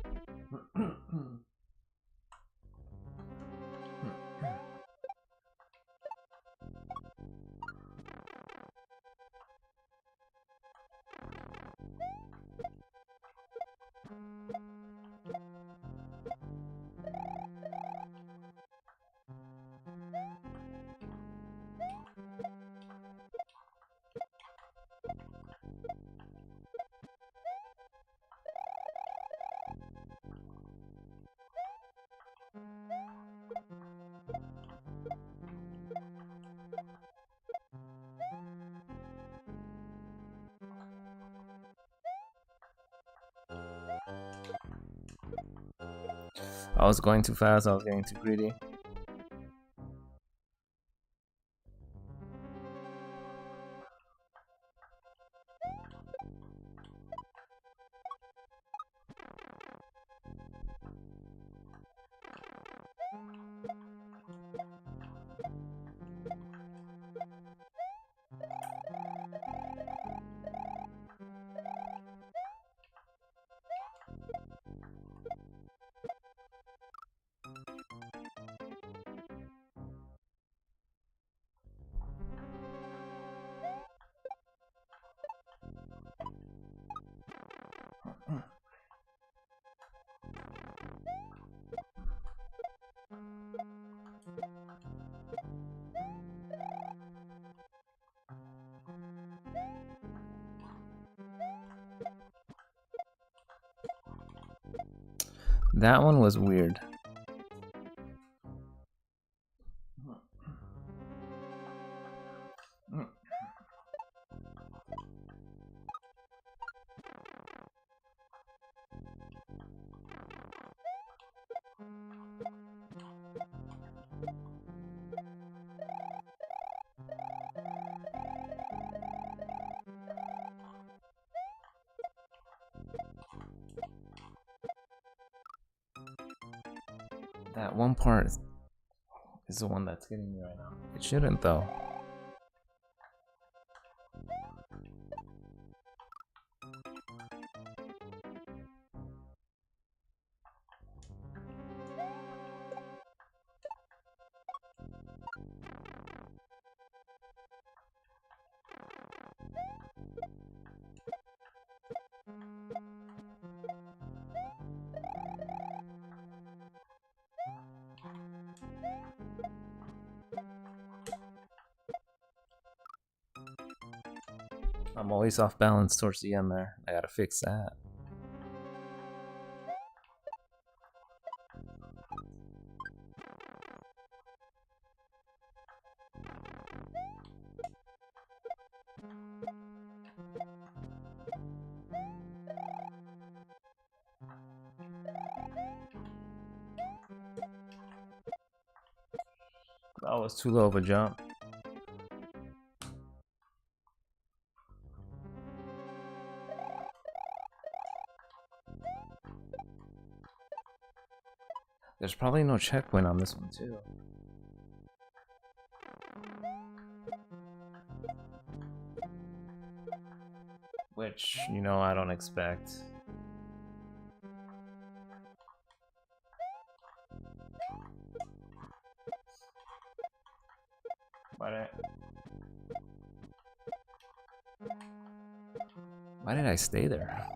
A: I was going too fast, I was getting too greedy. That one was weird. That one part is the one that's getting me right now. It shouldn't though. I'm always off balance towards the end there. I gotta fix that. That was too low of a jump. There's probably no checkpoint on this one too. Which, you know, I don't expect. Why did I stay there?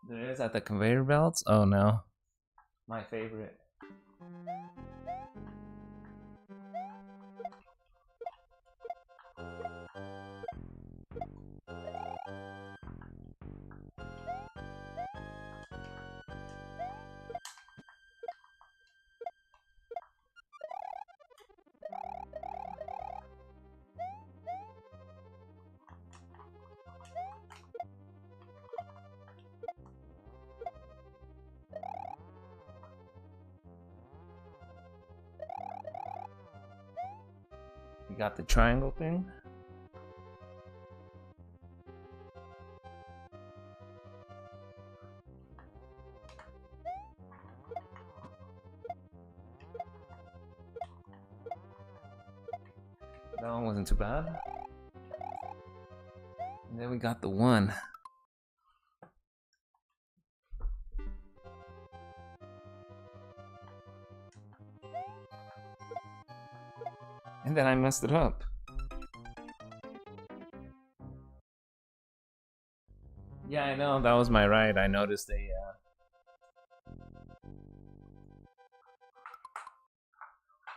A: There is at the conveyor belts? Oh no. My favorite. We got the triangle thing. That one wasn't too bad. And then we got the one. And then I messed it up. Yeah, I know, that was my ride. I noticed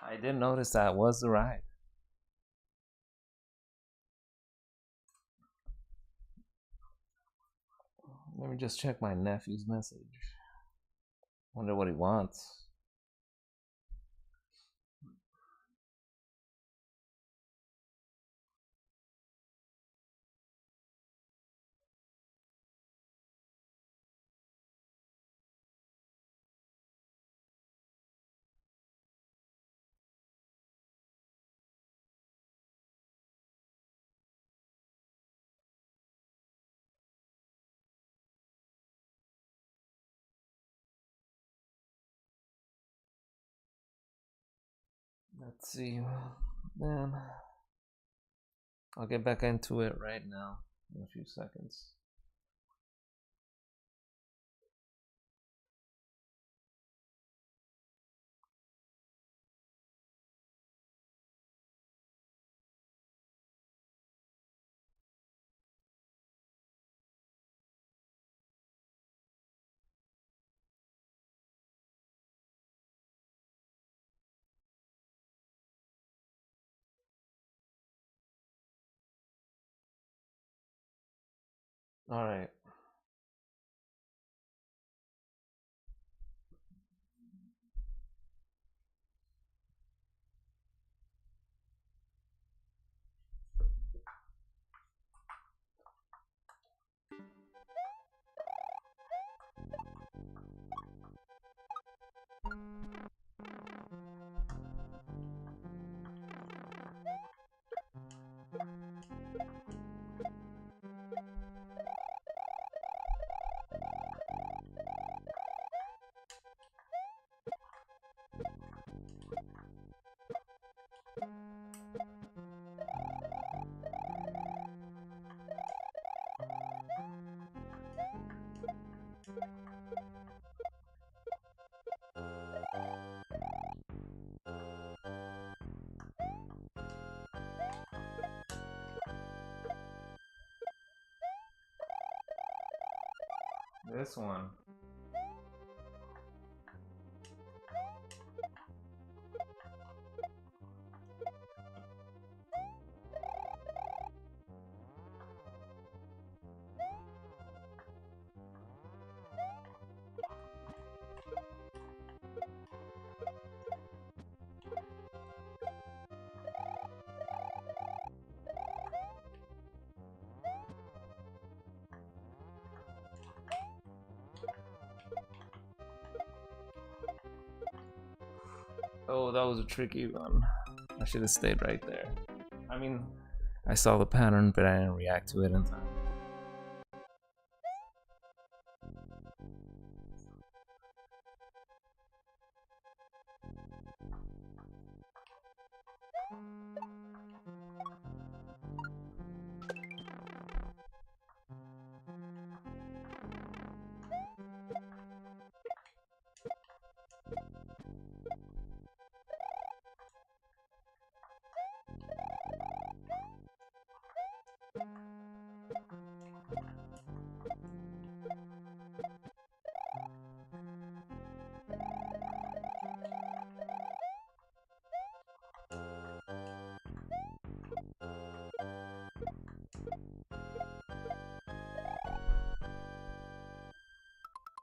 A: I did notice that was the ride. Let me just check my nephew's message. Wonder what he wants. Let's see, man. I'll get back into it right now in a few seconds. All right. This one. Oh, that was a tricky one. I should have stayed right there. I mean, I saw the pattern, but I didn't react to it in time.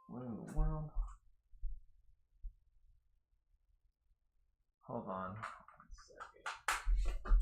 A: What in the world? Hold on. 1 second.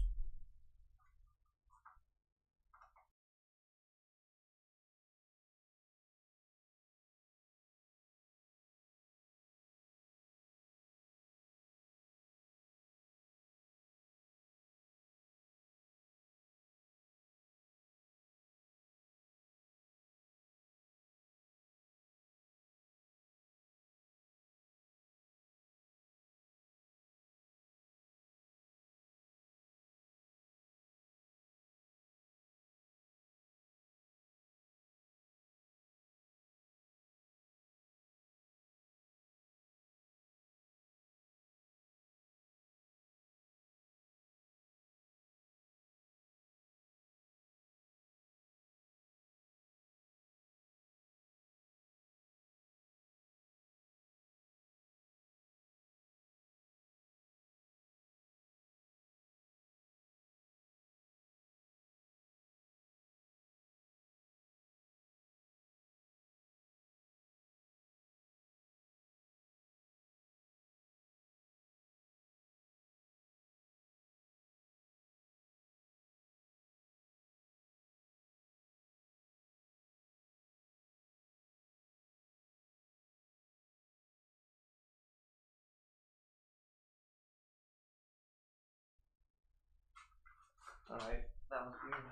A: Alright, that was weird.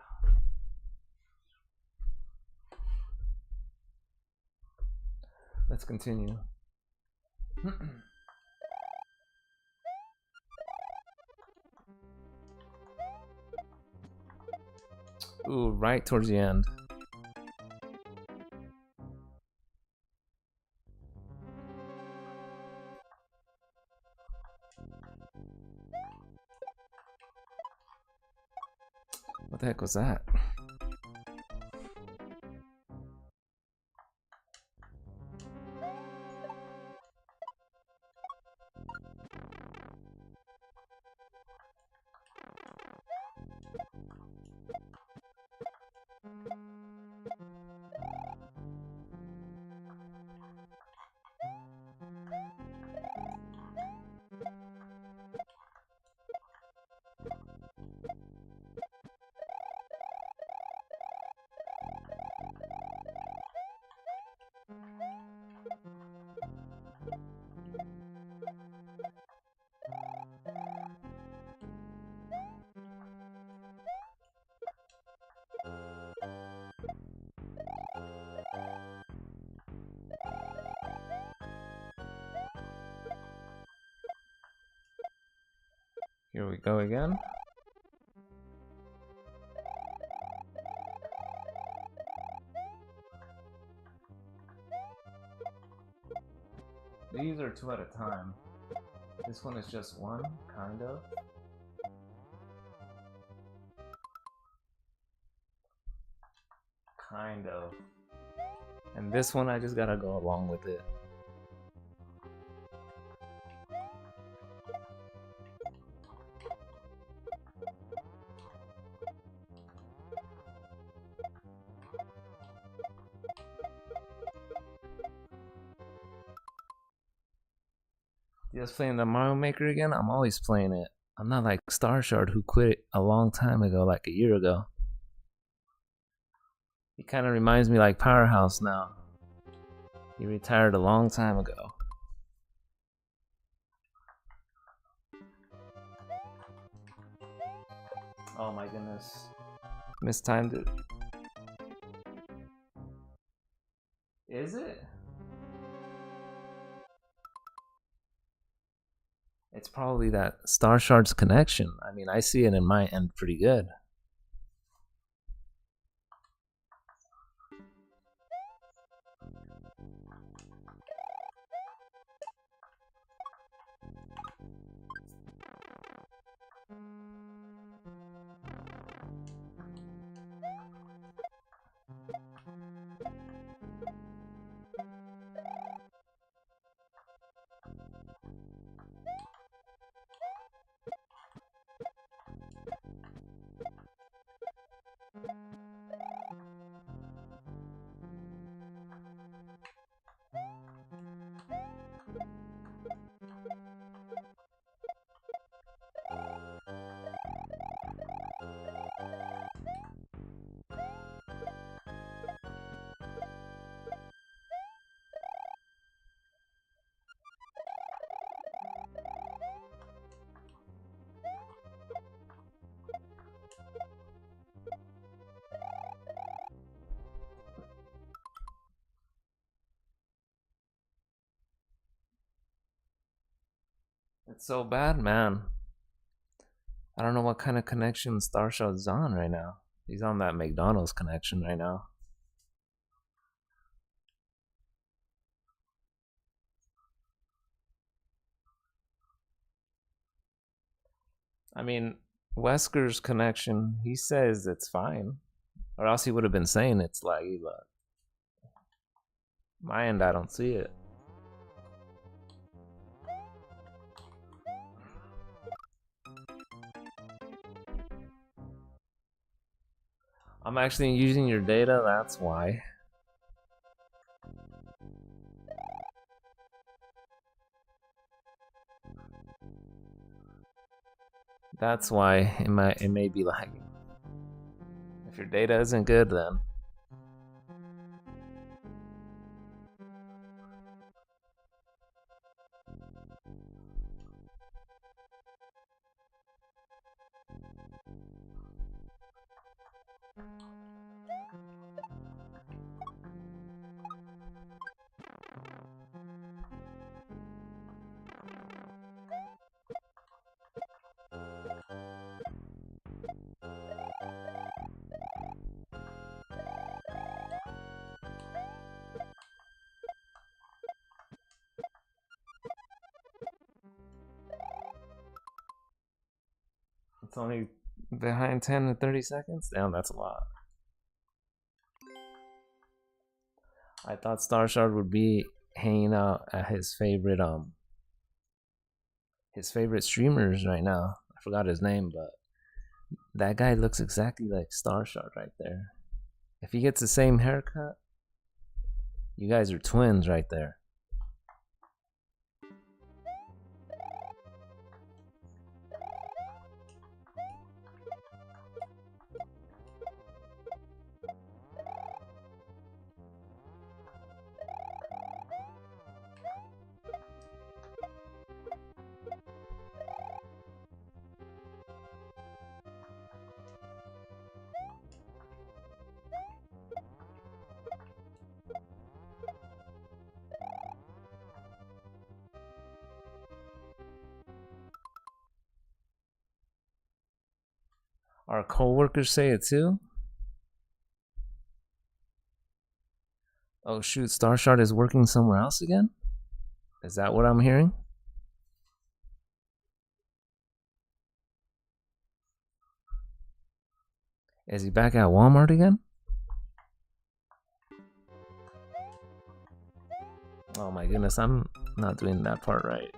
A: Let's continue. Ooh, right towards the end. What the heck was that? Here we go again. These are 2 at a time. This one is just 1, kind of. Kind of. And this one I just gotta go along with it. Just playing the Mario Maker again? I'm always playing it. I'm not like Starshard who quit a long time ago, like a year ago. He kind of reminds me like Powerhouse now. He retired a long time ago. Oh my goodness. Mistimed it. Is it? It's probably that Starshard's connection. I mean, I see it in my end pretty good. It's so bad, man. I don't know what kind of connection Starshard's on right now. He's on that McDonald's connection right now. I mean, Wesker's connection, he says it's fine. Or else he would have been saying it's laggy, but my end, I don't see it. I'm actually using your data, that's why. That's why it may be lagging. If your data isn't good, then It's only behind 10 to 30 seconds? Damn, that's a lot. I thought Starshard would be hanging out at his favorite streamers right now. I forgot his name, but that guy looks exactly like Starshard right there. If he gets the same haircut, you guys are twins right there. Our co-workers say it too? Oh shoot, Starshard is working somewhere else again? Is that what I'm hearing? Is he back at Walmart again? Oh my goodness, I'm not doing that part right.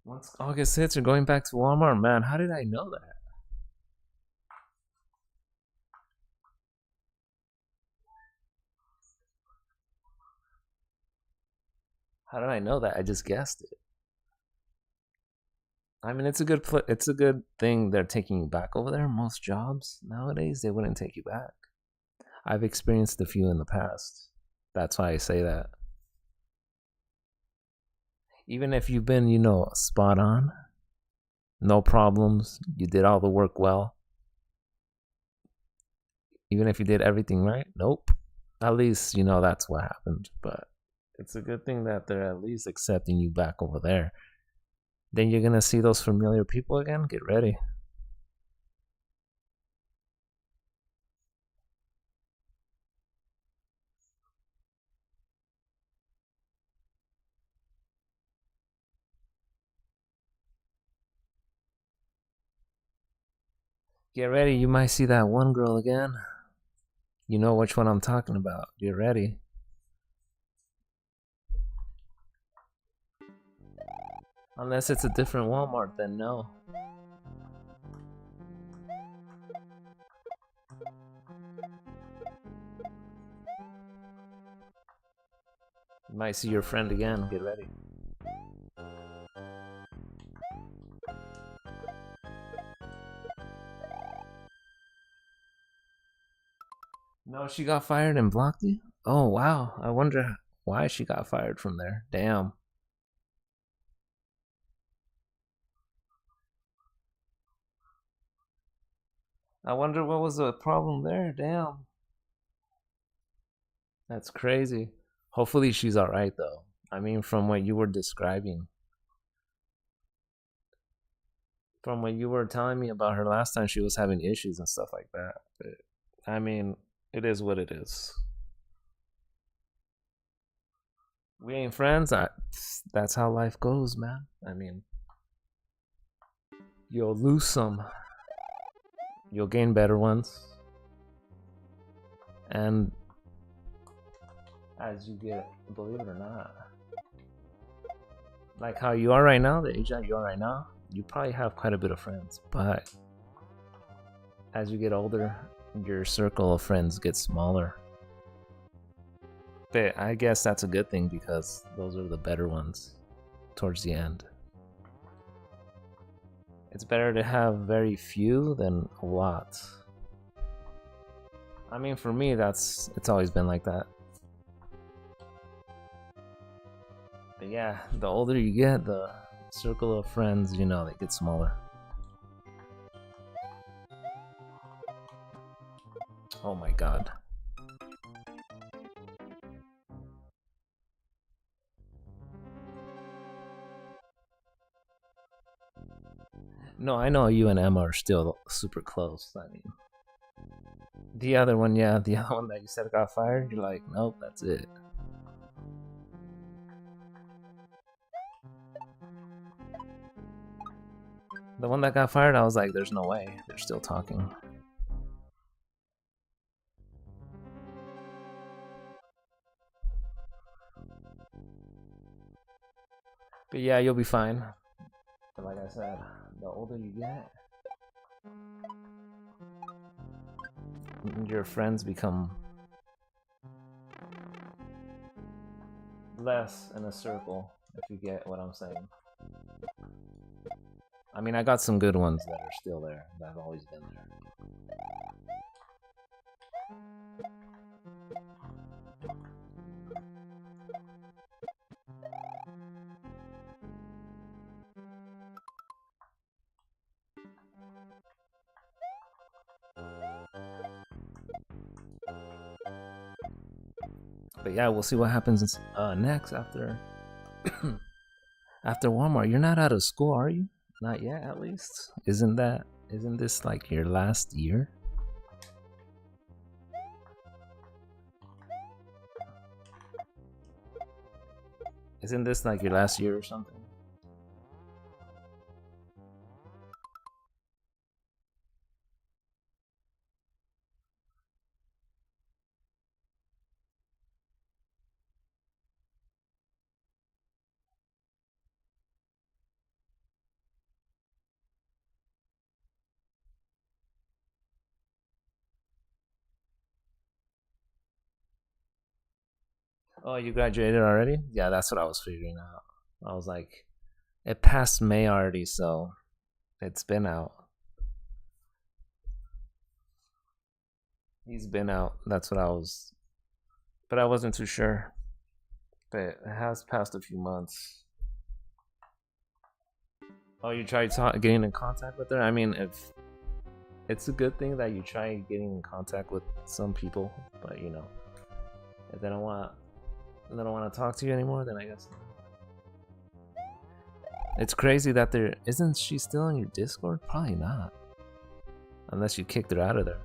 A: Once August hits, you're going back to Walmart? Man, how did I know that? How did I know that? I just guessed it. I mean, it's a good thing they're taking you back over there. Most jobs nowadays, they wouldn't take you back. I've experienced a few in the past. That's why I say that. Even if you've been, spot on, no problems, you did all the work well. Even if you did everything right, nope. At least, that's what happened. But it's a good thing that they're at least accepting you back over there. Then you're gonna see those familiar people again. Get ready. Get ready, you might see that one girl again. You know which one I'm talking about. Get ready. Unless it's a different Walmart, then no. You might see your friend again. Get ready. No, she got fired and blocked you? Oh, wow. I wonder why she got fired from there. Damn. I wonder what was the problem there. Damn. That's crazy. Hopefully she's alright though. I mean, from what you were describing. From what you were telling me about her last time, she was having issues and stuff like that. But, I mean, it is what it is. We ain't friends. That's how life goes, man. I mean, you'll lose some. You'll gain better ones. And as you get, believe it or not, like how you are right now, the age that you are right now, you probably have quite a bit of friends. But as you get older, your circle of friends gets smaller. But I guess that's a good thing because those are the better ones towards the end. It's better to have very few than a lot. I mean, for me, it's always been like that. But yeah, the older you get, the circle of friends, you know, they get smaller. Oh my god. No, I know you and Emma are still super close. I mean, the other one, yeah, the other one that you said got fired, you're like, nope, that's it. The one that got fired, I was like, there's no way. They're still talking. But yeah, you'll be fine. But like I said, the older you get, your friends become less in a circle, if you get what I'm saying. I mean, I got some good ones that are still there, that have always been there. But yeah, we'll see what happens next after after Walmart. You're not out of school, are you? Not yet, at least. Isn't this like your last year? Isn't this like your last year or something? Oh, you graduated already? Yeah, that's what I was figuring out. I was like, it passed May already, so it's been out. He's been out. That's what I was, but I wasn't too sure. But it has passed a few months. Oh, you tried getting in contact with her? I mean, if it's a good thing that you try getting in contact with some people, but you know, if they don't want to talk to you anymore, then I guess it's crazy that there isn't she still on your Discord? Probably not, unless you kicked her out of there.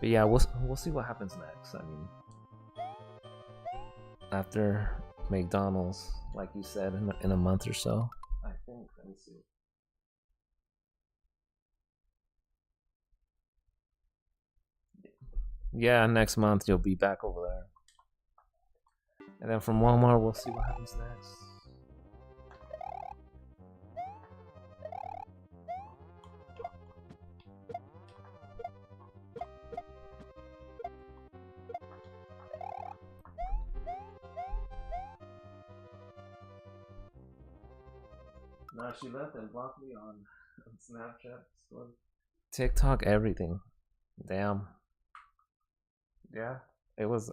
A: But yeah, we'll see what happens next. I mean, after McDonald's, like you said, in a month or so. I think. Let me see. Yeah, next month you'll be back over there. And then from Walmart, we'll see what happens next. No, she left and blocked me on Snapchat, TikTok, everything. Damn. Yeah, it was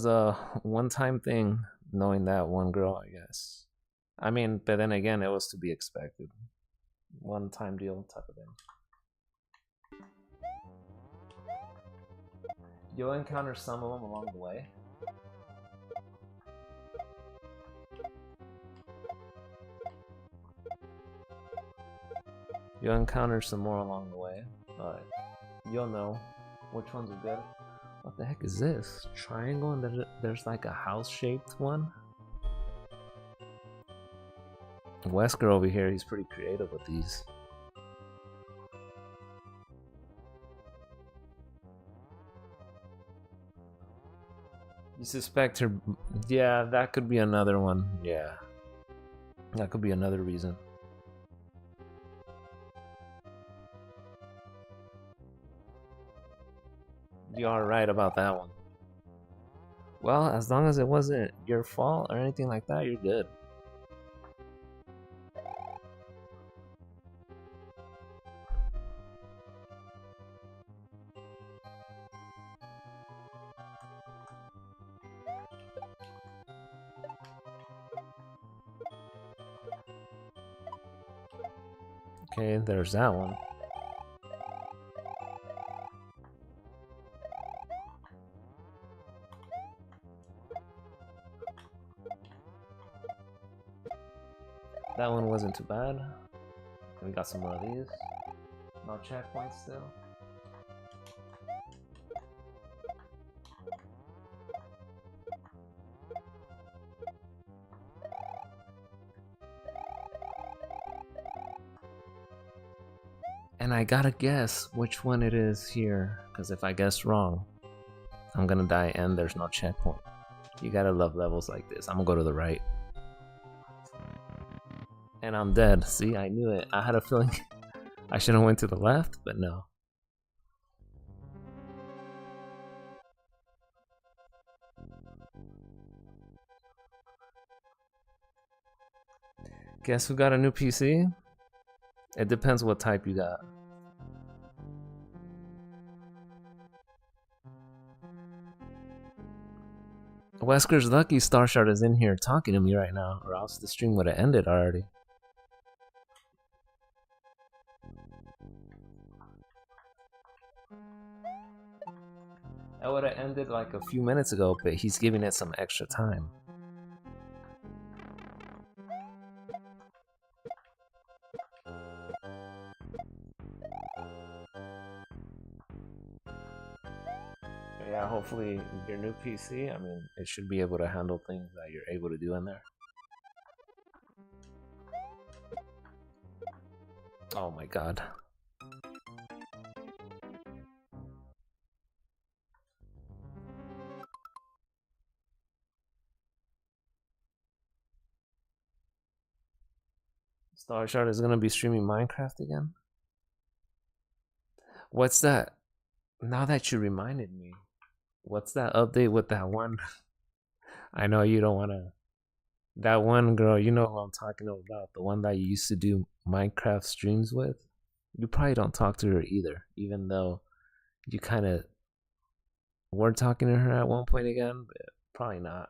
A: a one-time thing knowing that one girl, I guess. I mean, but then again, it was to be expected. One-time deal type of thing. You'll encounter some of them along the way. You'll encounter some more along the way, but you'll know which ones are good. What the heck is this? Triangle, and there's like a house-shaped one? Wesker over here, he's pretty creative with these. You suspect her... Yeah, that could be another one. Yeah. That could be another reason. You are right about that one. Well, as long as it wasn't your fault or anything like that, you're good. Okay, there's that one. That one wasn't too bad. We got some more of these. No checkpoints still. And I gotta guess which one it is here, because if I guess wrong, I'm gonna die and there's no checkpoint. You gotta love levels like this. I'm gonna go to the right. And I'm dead. See, I knew it. I had a feeling I should have went to the left, but no. Guess who got a new PC? It depends what type you got. Wesker's lucky Starshard is in here talking to me right now, or else the stream would have ended already. I would have ended like a few minutes ago, but he's giving it some extra time. Yeah, hopefully your new PC, I mean, it should be able to handle things that you're able to do in there. Oh my god. Starshard is gonna be streaming Minecraft again? What's that? Now that you reminded me, what's that update with that one? I know you don't wanna. That one girl, you know who I'm talking about, the one that you used to do Minecraft streams with? You probably don't talk to her either, even though you kind of were talking to her at one point again, but probably not.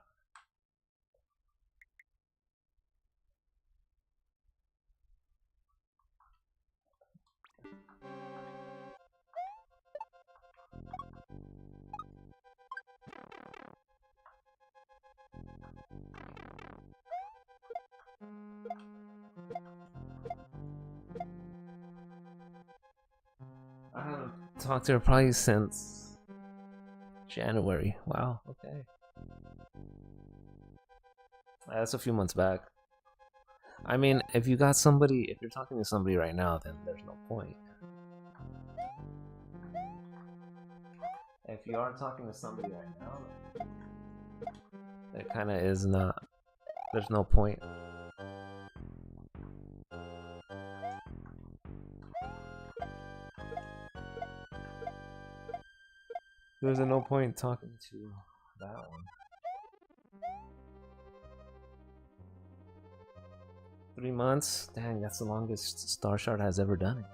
A: I haven't talked to her probably since January. Wow, okay. That's a few months back. I mean, if you got somebody, if you're talking to somebody right now, then there's no point. If you are talking to somebody right now, it kind of is not, there's no point. There's no point talking to that one. 3 months? Dang, that's the longest Starshard has ever done it.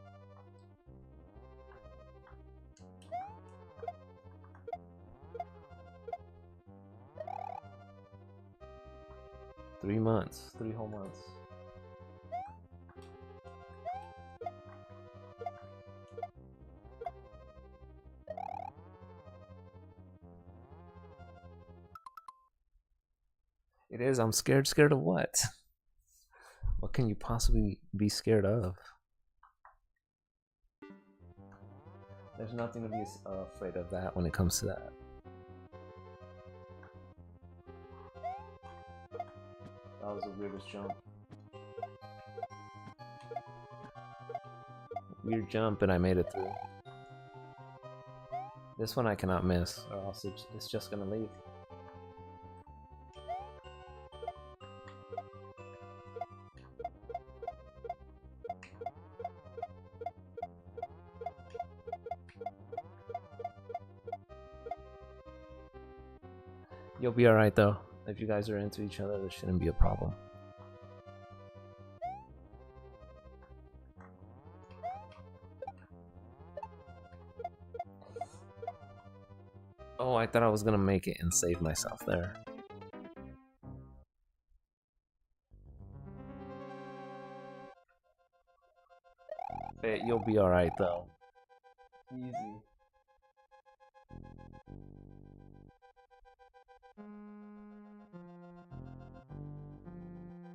A: Three months, 3 whole months. It is, I'm scared. Scared of what? What can you possibly be scared of? There's nothing to be afraid of that when it comes to that. That was the weirdest jump. Weird jump, and I made it through. This one I cannot miss, or else it's just gonna leave. You'll be alright though. If you guys are into each other, there shouldn't be a problem. Oh, I thought I was gonna make it and save myself there. You'll be alright though. Easy.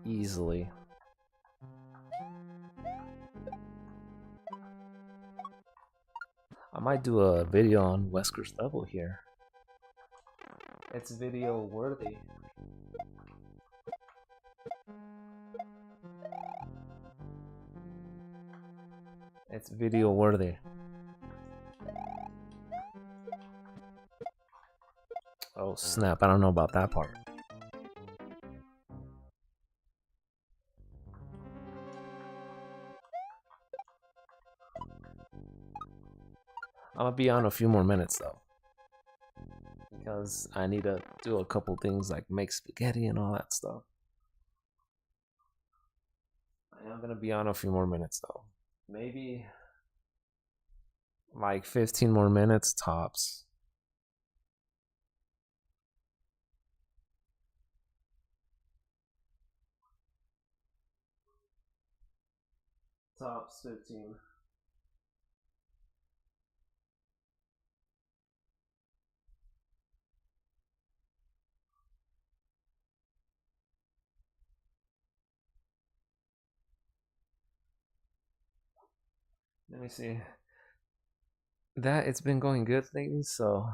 A: Easily. I might do a video on Wesker's level here. It's video worthy. It's video worthy. Oh snap, I don't know about that part. I'm gonna be on a few more minutes though, because I need to do a couple things like make spaghetti and all that stuff. I am gonna be on a few more minutes though. Maybe like 15 more minutes tops. Tops 15. Let me see. It's been going good lately, so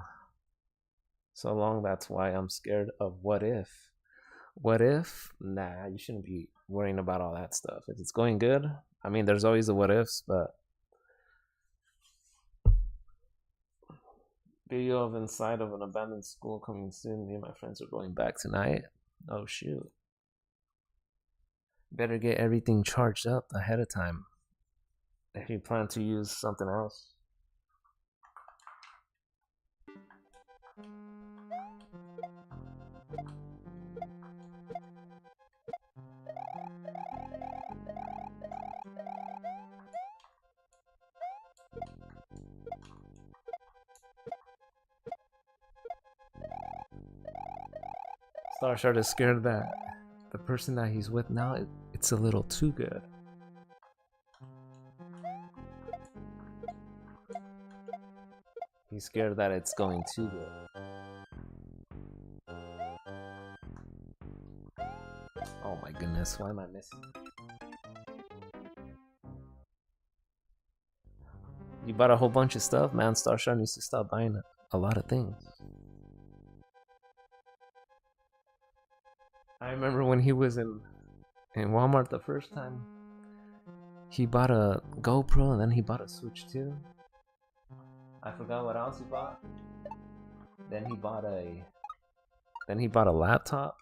A: long. That's why I'm scared of what if. What if? Nah, you shouldn't be worrying about all that stuff. If it's going good, I mean, there's always the what ifs, but video of inside of an abandoned school coming soon. Me and my friends are going back tonight. Oh shoot. Better get everything charged up ahead of time if you plan to use something else. Starshard is scared that the person that he's with now, it's a little too good. He's scared that it's going too good. Oh my goodness, why am I missing? You bought a whole bunch of stuff? Man, Starshard needs to stop buying a lot of things. I remember when he was in Walmart the first time, he bought a GoPro and then he bought a Switch 2. I forgot what else he bought. Then he bought a laptop.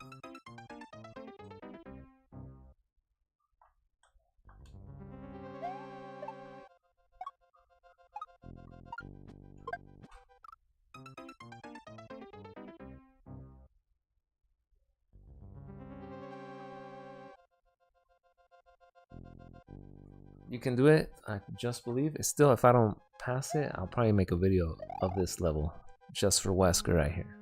A: You can do it. I just believe it. Still, if I don't pass it, I'll probably make a video of this level just for Wesker right here.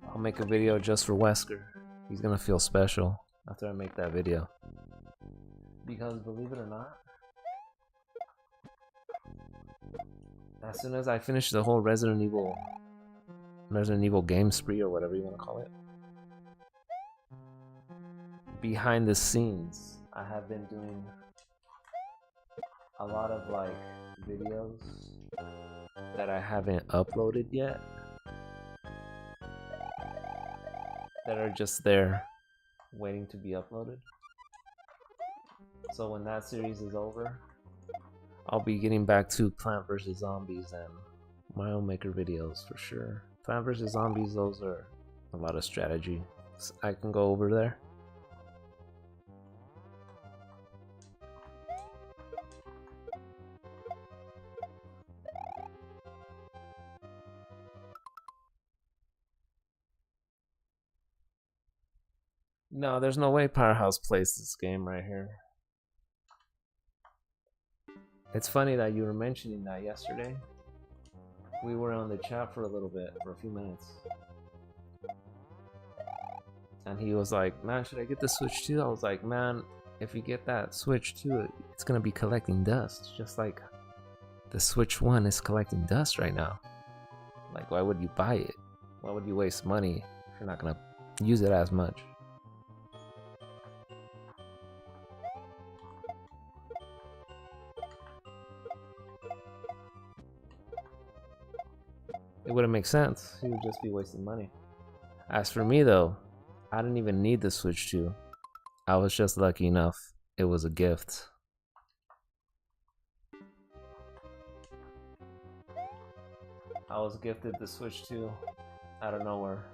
A: I'll make a video just for Wesker. He's gonna feel special after I make that video. Because believe it or not, as soon as I finish the whole Resident Evil game spree or whatever you want to call it, behind the scenes, I have been doing a lot of like videos that I haven't uploaded yet, that are just there waiting to be uploaded. So when that series is over, I'll be getting back to Plant vs. Zombies and Mario Maker videos for sure. Plant vs. Zombies, those are a lot of strategy. So I can go over there. No, there's no way Powerhouse plays this game right here. It's funny that you were mentioning that yesterday. We were on the chat for a little bit, for a few minutes. And he was like, man, should I get the Switch 2? I was like, man, if you get that Switch 2, it's gonna be collecting dust, just like the Switch 1 is collecting dust right now. Like, why would you buy it? Why would you waste money if you're not gonna use it as much? It wouldn't make sense. You would just be wasting money. As for me though, I didn't even need the Switch 2. I was just lucky enough. It was a gift. I was gifted the Switch 2 out of nowhere.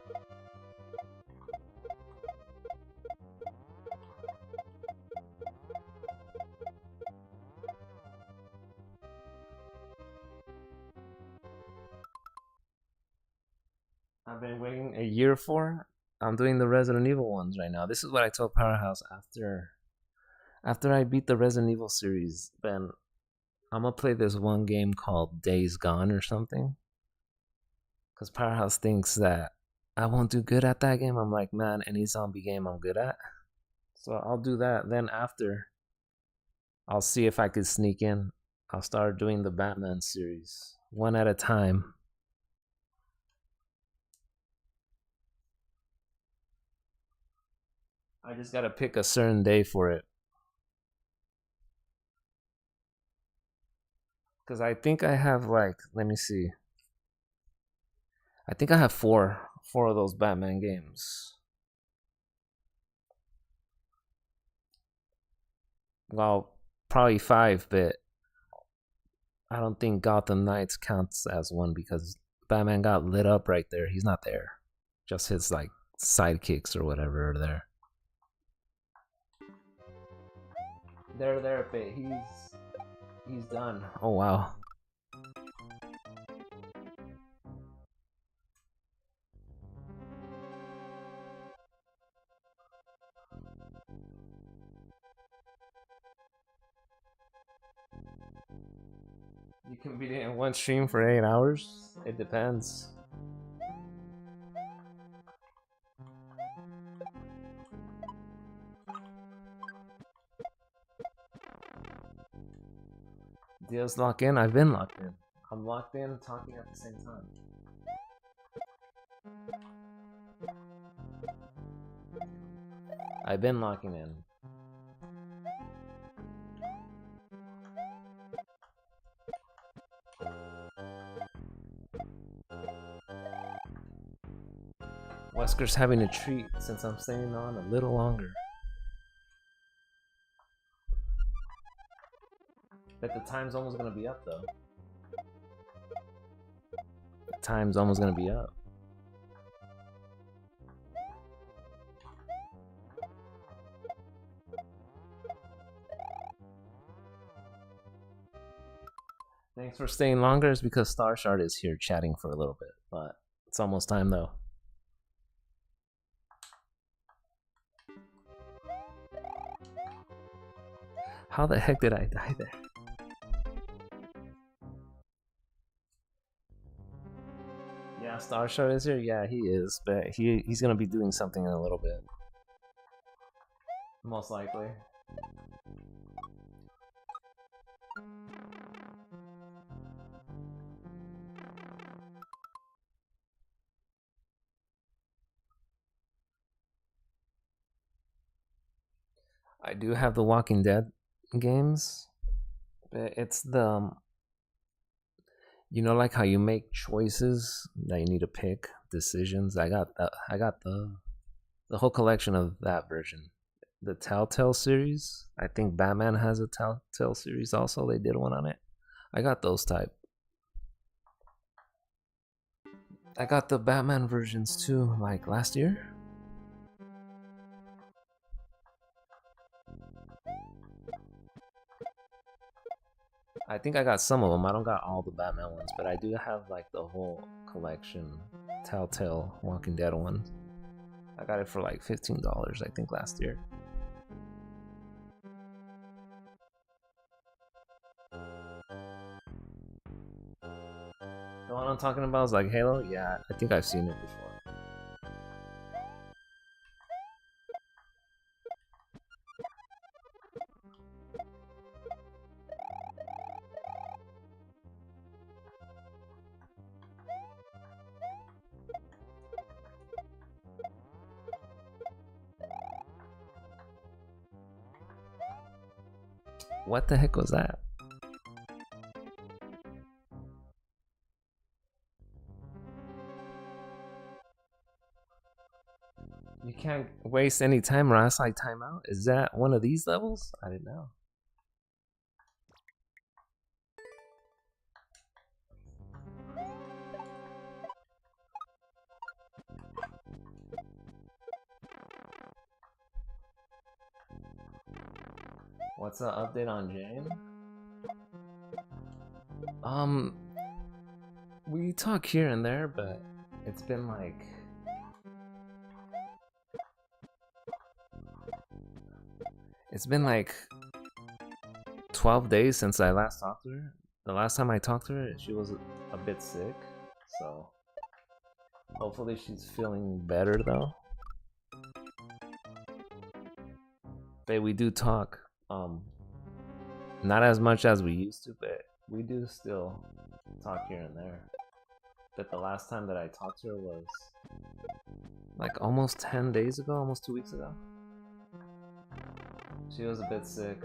A: I've been waiting a year for. I'm doing the Resident Evil ones right now. This is what I told Powerhouse after I beat the Resident Evil series. Then I'm gonna play this one game called Days Gone or something. Cause Powerhouse thinks that I won't do good at that game. I'm like, man, any zombie game I'm good at. So I'll do that. Then after, I'll see if I could sneak in. I'll start doing the Batman series one at a time. I just gotta pick a certain day for it. Cause I think I have like, let me see. I think I have four of those Batman games. Well, probably five, but I don't think Gotham Knights counts as one because Batman got lit up right there. He's not there. Just his like sidekicks or whatever are there. They're there, but he's done. Oh wow. You can beat it in one stream for 8 hours? It depends. Deals lock in? I've been locked in. I'm locked in talking at the same time. I've been locking in. Wesker's having a treat since I'm staying on a little longer. But the time's almost gonna be up though. The time's almost gonna be up. Thanks for staying longer. It's because Starshard is here chatting for a little bit, but it's almost time though. How the heck did I die there? Yeah, Starshard is here? Yeah, he is, but he's gonna be doing something in a little bit. Most likely. I do have the Walking Dead games, but it's the you know, like how you make choices that you need to pick decisions. I got the whole collection of that version. The Telltale series. I think Batman has a Telltale series also. They did one on it. I got those type. I got the Batman versions too, like last year. I think I got some of them. I don't got all the Batman ones, but I do have like the whole collection. Telltale Walking Dead one. I got it for like $15, I think, last year. The one I'm talking about is like Halo? Yeah, I think I've seen it before. What the heck was that? You can't waste any time or else I time out? Is that one of these levels? I didn't know. What's the update on Jane? We talk here and there, but it's been like... It's been like 12 days since I last talked to her. The last time I talked to her, she was a bit sick, so hopefully she's feeling better though. But we do talk, not as much as we used to, but we do still talk here and there. But the last time that I talked to her was like almost 10 days ago, almost 2 weeks ago. She was a bit sick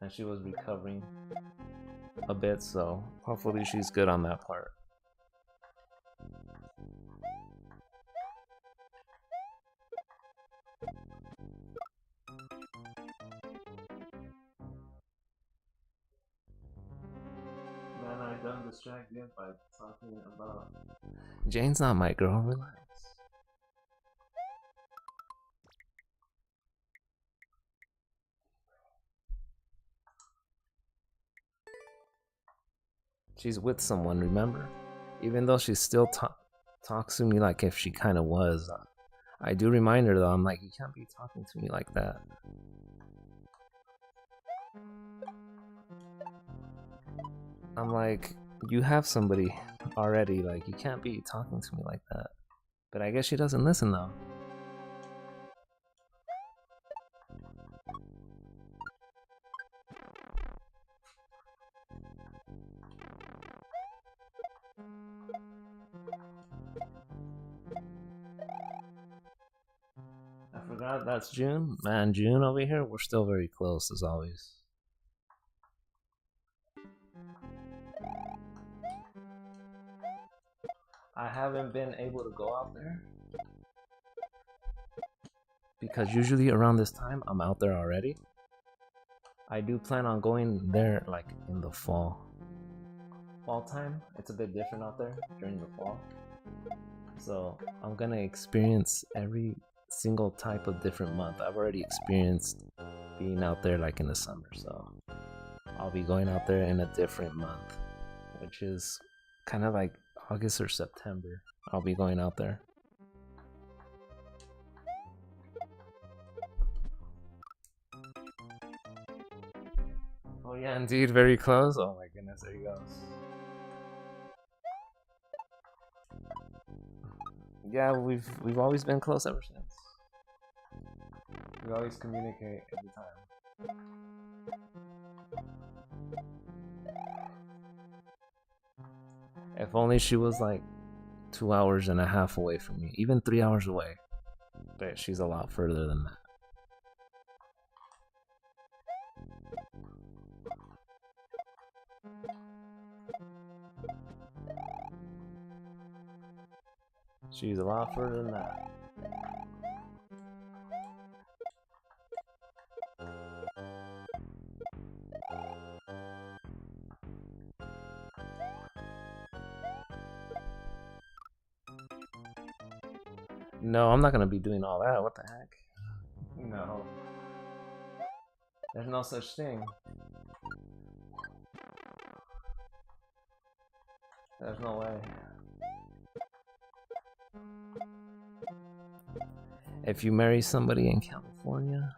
A: and she was recovering a bit, so hopefully she's good on that part. Man, I don't distract you by talking about... Jane's not my girl, relax. She's with someone, remember? Even though she still talks to me like if she kind of was. I do remind her though, I'm like, you can't be talking to me like that. I'm like, you have somebody already, like you can't be talking to me like that. But I guess she doesn't listen though. I forgot that's June. Man, June over here, we're still very close as always. I haven't been able to go out there because usually around this time I'm out there already. I do plan on going there like in the fall time. It's a bit different out there during the fall, so I'm gonna experience every single type of different month. I've already experienced being out there like in the summer, so I'll be going out there in a different month, which is kind of like August or September. I'll be going out there. Oh yeah, indeed, very close. Oh my goodness, there he goes. Yeah, we've always been close ever since. We always communicate every time. If only she was like 2.5 hours away from me, even 3 hours away. But she's a lot further than that. She's a lot further than that. No, I'm not gonna be doing all that. What the heck? No. There's no such thing. There's no way. If you marry somebody in California,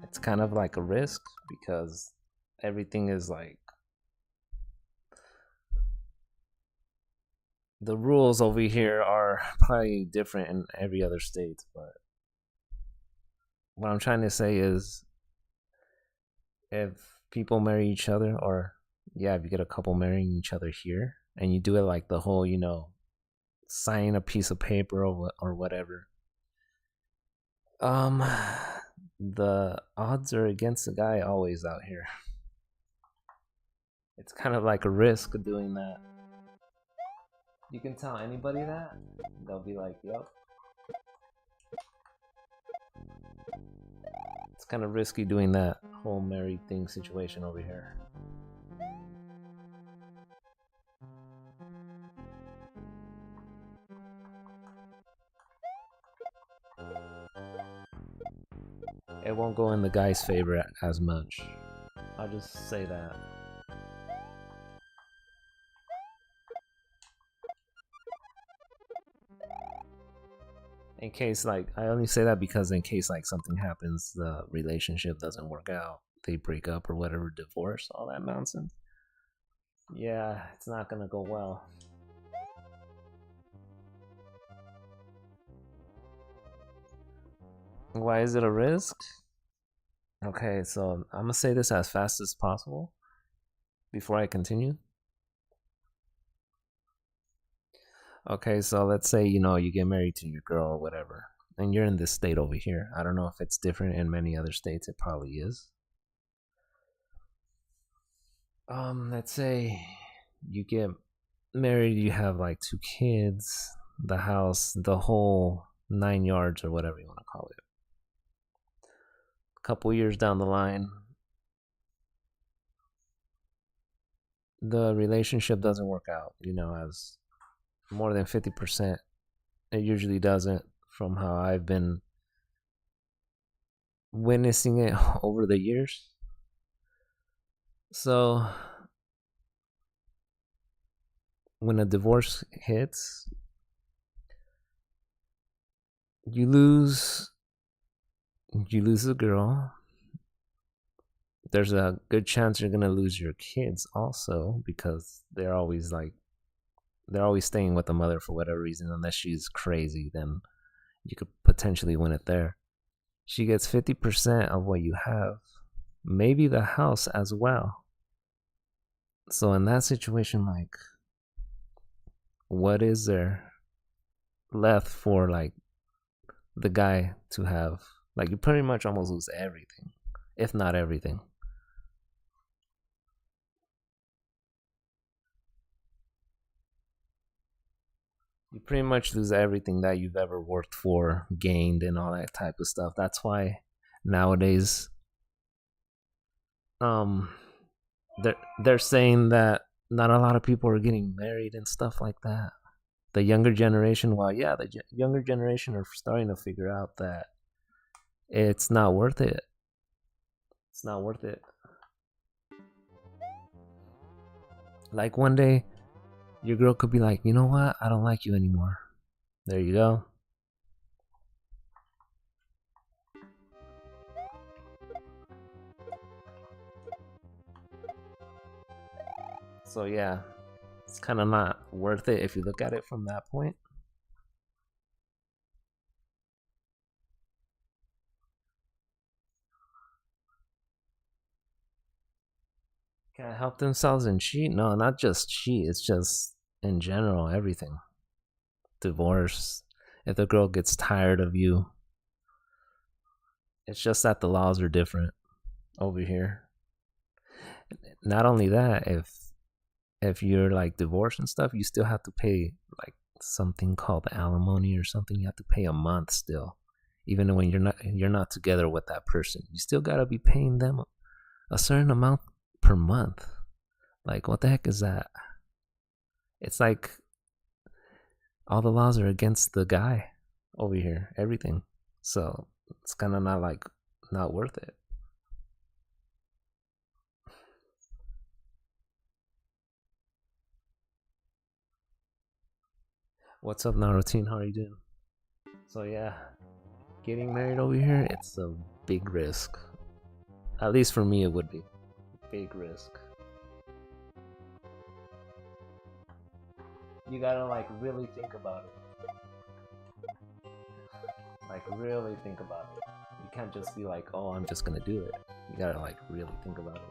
A: it's kind of like a risk because everything is like... The rules over here are probably different in every other state, but what I'm trying to say is if people marry each other, or yeah, if you get a couple marrying each other here and you do it like the whole, you know, sign a piece of paper or whatever, the odds are against the guy always out here. It's kind of like a risk of doing that. You can tell anybody that, they'll be like, yep. It's kind of risky doing that whole married thing situation over here. It won't go in the guy's favor as much. I'll just say that. In case, like, I only say that because in case, like, something happens, the relationship doesn't work out, they break up or whatever, divorce, all that nonsense. Yeah, it's not gonna go well. Why is it a risk? Okay, so I'm gonna say this as fast as possible before I continue. Okay, so let's say, you know, you get married to your girl or whatever, and you're in this state over here. I don't know if it's different in many other states, it probably is. Let's say you get married, you have like 2 kids, the house, the whole 9 yards or whatever you want to call it. A couple years down the line, the relationship doesn't work out, you know, as more than 50%. It usually doesn't, from how I've been witnessing it over the years. So when a divorce hits, you lose the girl. There's a good chance you're gonna lose your kids also, because they're always staying with the mother for whatever reason. Unless she's crazy, then you could potentially win it there. She gets 50% of what you have, maybe the house as well. So in that situation, like, what is there left for, like, the guy to have? Like, you pretty much almost lose everything, if not everything. You pretty much lose everything that you've ever worked for, gained, and all that type of stuff. That's why nowadays, they're saying that not a lot of people are getting married and stuff like that. The younger generation, well, yeah, the younger generation are starting to figure out that it's not worth it. It's not worth it. Like, one day, your girl could be like, you know what? I don't like you anymore. There you go. So yeah, it's kind of not worth it if you look at it from that point. Can't help themselves and cheat? No, not just cheat. It's just in general, everything. Divorce. If the girl gets tired of you, it's just that the laws are different over here. Not only that, if you're like divorced and stuff, you still have to pay like something called alimony or something. You have to pay a month still, even when you're not together with that person. You still gotta be paying them a certain amount per month. Like, what the heck is that? It's like all the laws are against the guy over here, everything. So it's kind of not worth it. What's up, Narutine? How are you doing? So yeah, getting married over here, it's a big risk. At least for me, it would be big risk. You gotta like really think about it. Like, really think about it. You can't just be like, oh, I'm just gonna do it. You gotta like really think about it.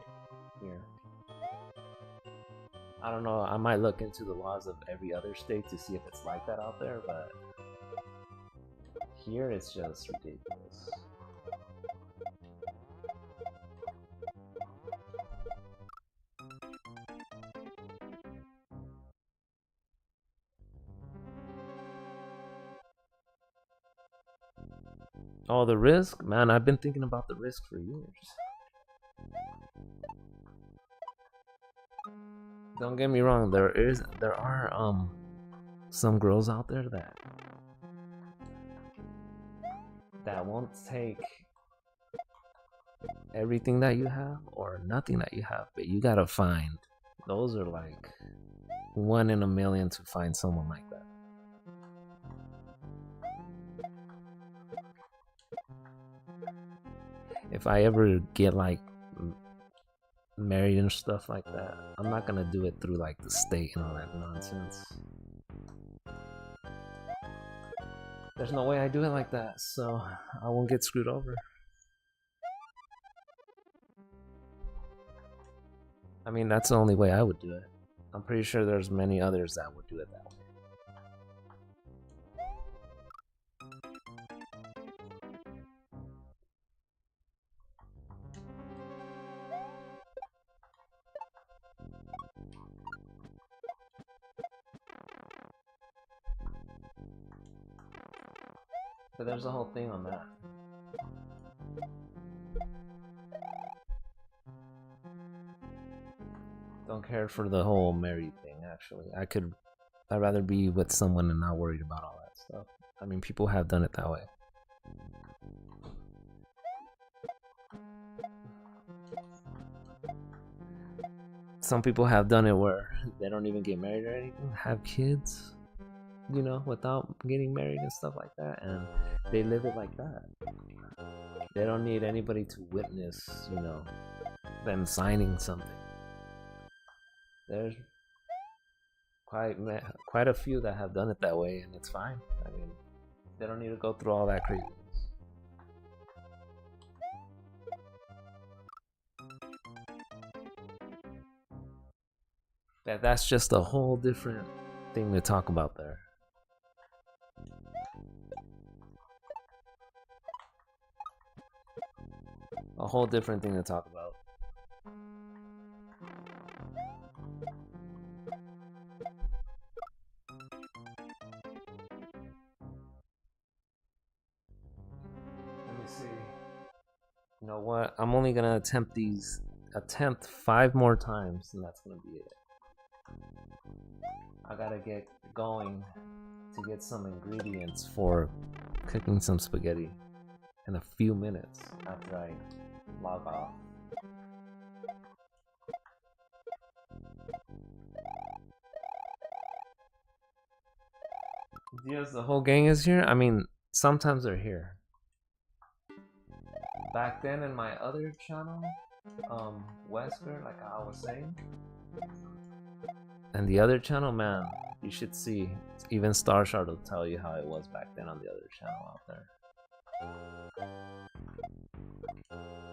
A: Here, I don't know. I might look into the laws of every other state to see if it's like that out there, but here it's just ridiculous. Oh, the risk? Man, I've been thinking about the risk for years. Don't get me wrong, there are some girls out there that won't take everything that you have or nothing that you have, but you gotta find. Those are like 1 in a million to find someone like that. If I ever get like married and stuff like that, I'm not gonna do it through like the state and all that nonsense. There's no way I do it like that, so I won't get screwed over. I mean, that's the only way I would do it. I'm pretty sure there's many others that would do it that way. But there's a whole thing on that. Don't care for the whole married thing, actually. I'd rather be with someone and not worried about all that stuff. I mean, people have done it that way. Some people have done it where they don't even get married or anything, have kids, you know, without getting married and stuff like that, and they live it like that. They don't need anybody to witness, you know, them signing something. There's quite a few that have done it that way, and it's fine. I mean, they don't need to go through all that craziness. That's just a whole different thing to talk about there. A whole different thing to talk about. Let me see. You know what? I'm only gonna attempt 5 more times, and that's gonna be it. I gotta get going to get some ingredients for cooking some spaghetti in a few minutes after I log off. Yes, the whole gang is here? I mean, sometimes they're here. Back then in my other channel, Wesker, like I was saying, and the other channel, man, you should see. Even Starshard will tell you how it was back then on the other channel out there.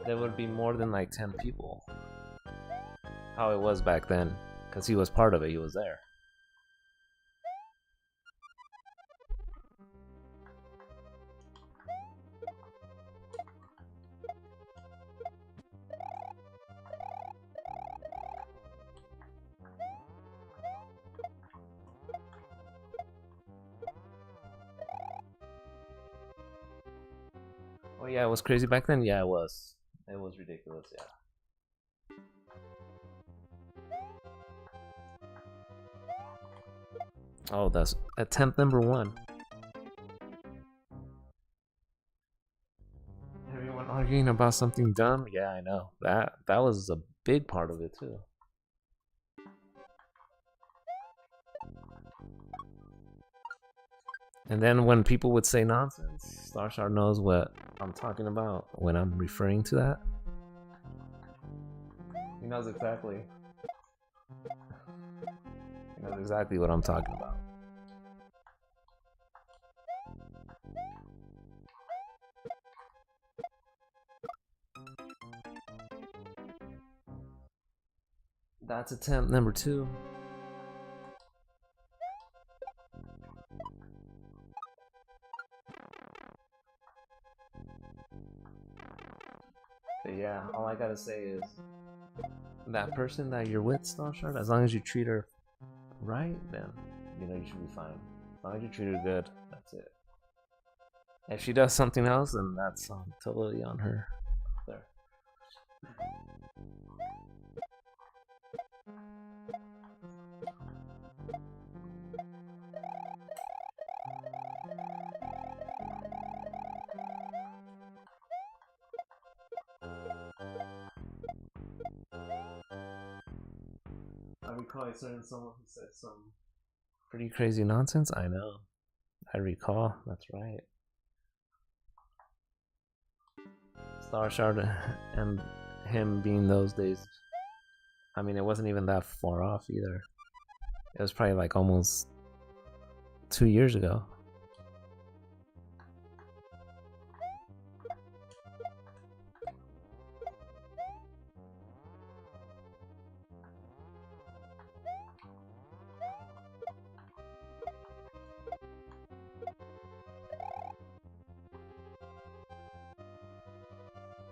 A: There would be more than like 10 people. How it was back then, because he was part of it, he was there. Oh yeah, it was crazy back then? Yeah, it was. It was ridiculous, yeah. Oh, that's attempt number 1. Everyone arguing about something dumb? Yeah, I know. That was a big part of it too. And then when people would say nonsense, Starshard knows what I'm talking about when I'm referring to that. He knows exactly. He knows exactly what I'm talking about. That's attempt number 2. But yeah, all I gotta say is that person that you're with, Starshard, as long as you treat her right, then you know you should be fine. As long as you treat her good, that's it. If she does something else, then that's totally on her. There. I recall I certain someone who said some pretty crazy nonsense. I know. I recall. That's right. Star Shard and him being those days. I mean, it wasn't even that far off either. It was probably like almost 2 years ago.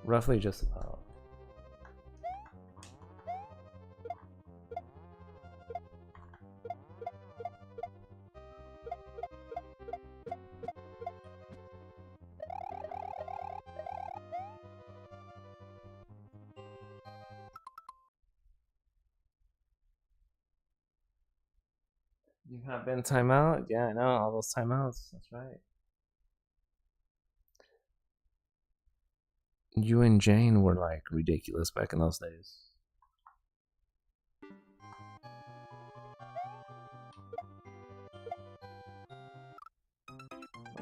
A: Roughly just about. You have been timeout? Yeah, I know, all those timeouts. That's right. You and Jane were like ridiculous back in those days.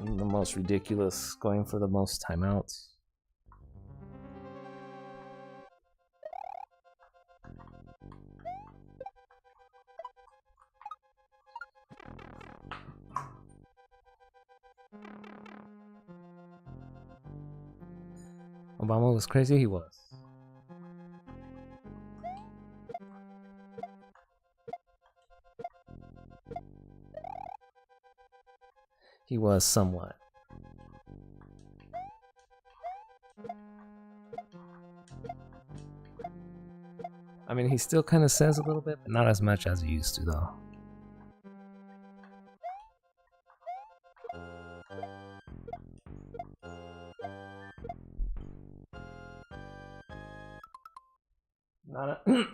A: The most ridiculous, going for the most timeouts. Obama was crazy, he was. He was somewhat. I mean, he still kind of says a little bit, but not as much as he used to, though.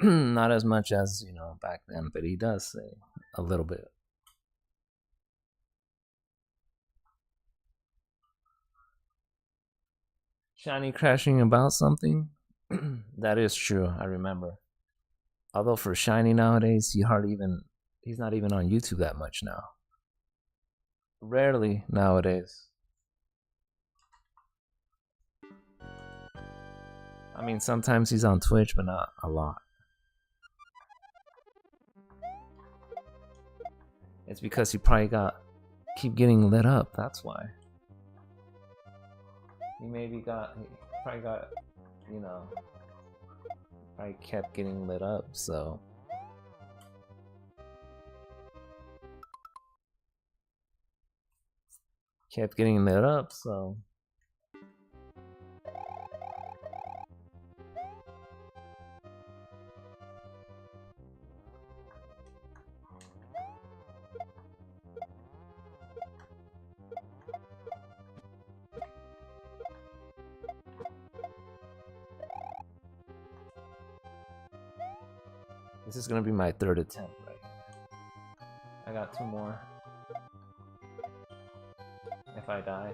A: Not as much as, you know, back then, but he does say a little bit. Shiny crashing about something? That is true, I remember. Although for Shiny nowadays, he's not even on YouTube that much now. Rarely nowadays. I mean, sometimes he's on Twitch, but not a lot. It's because he probably keep getting lit up, that's why. He probably got, you know, probably kept getting lit up, so. Kept getting lit up, so. This is gonna be my 3rd attempt, right? I got 2 more. If I die.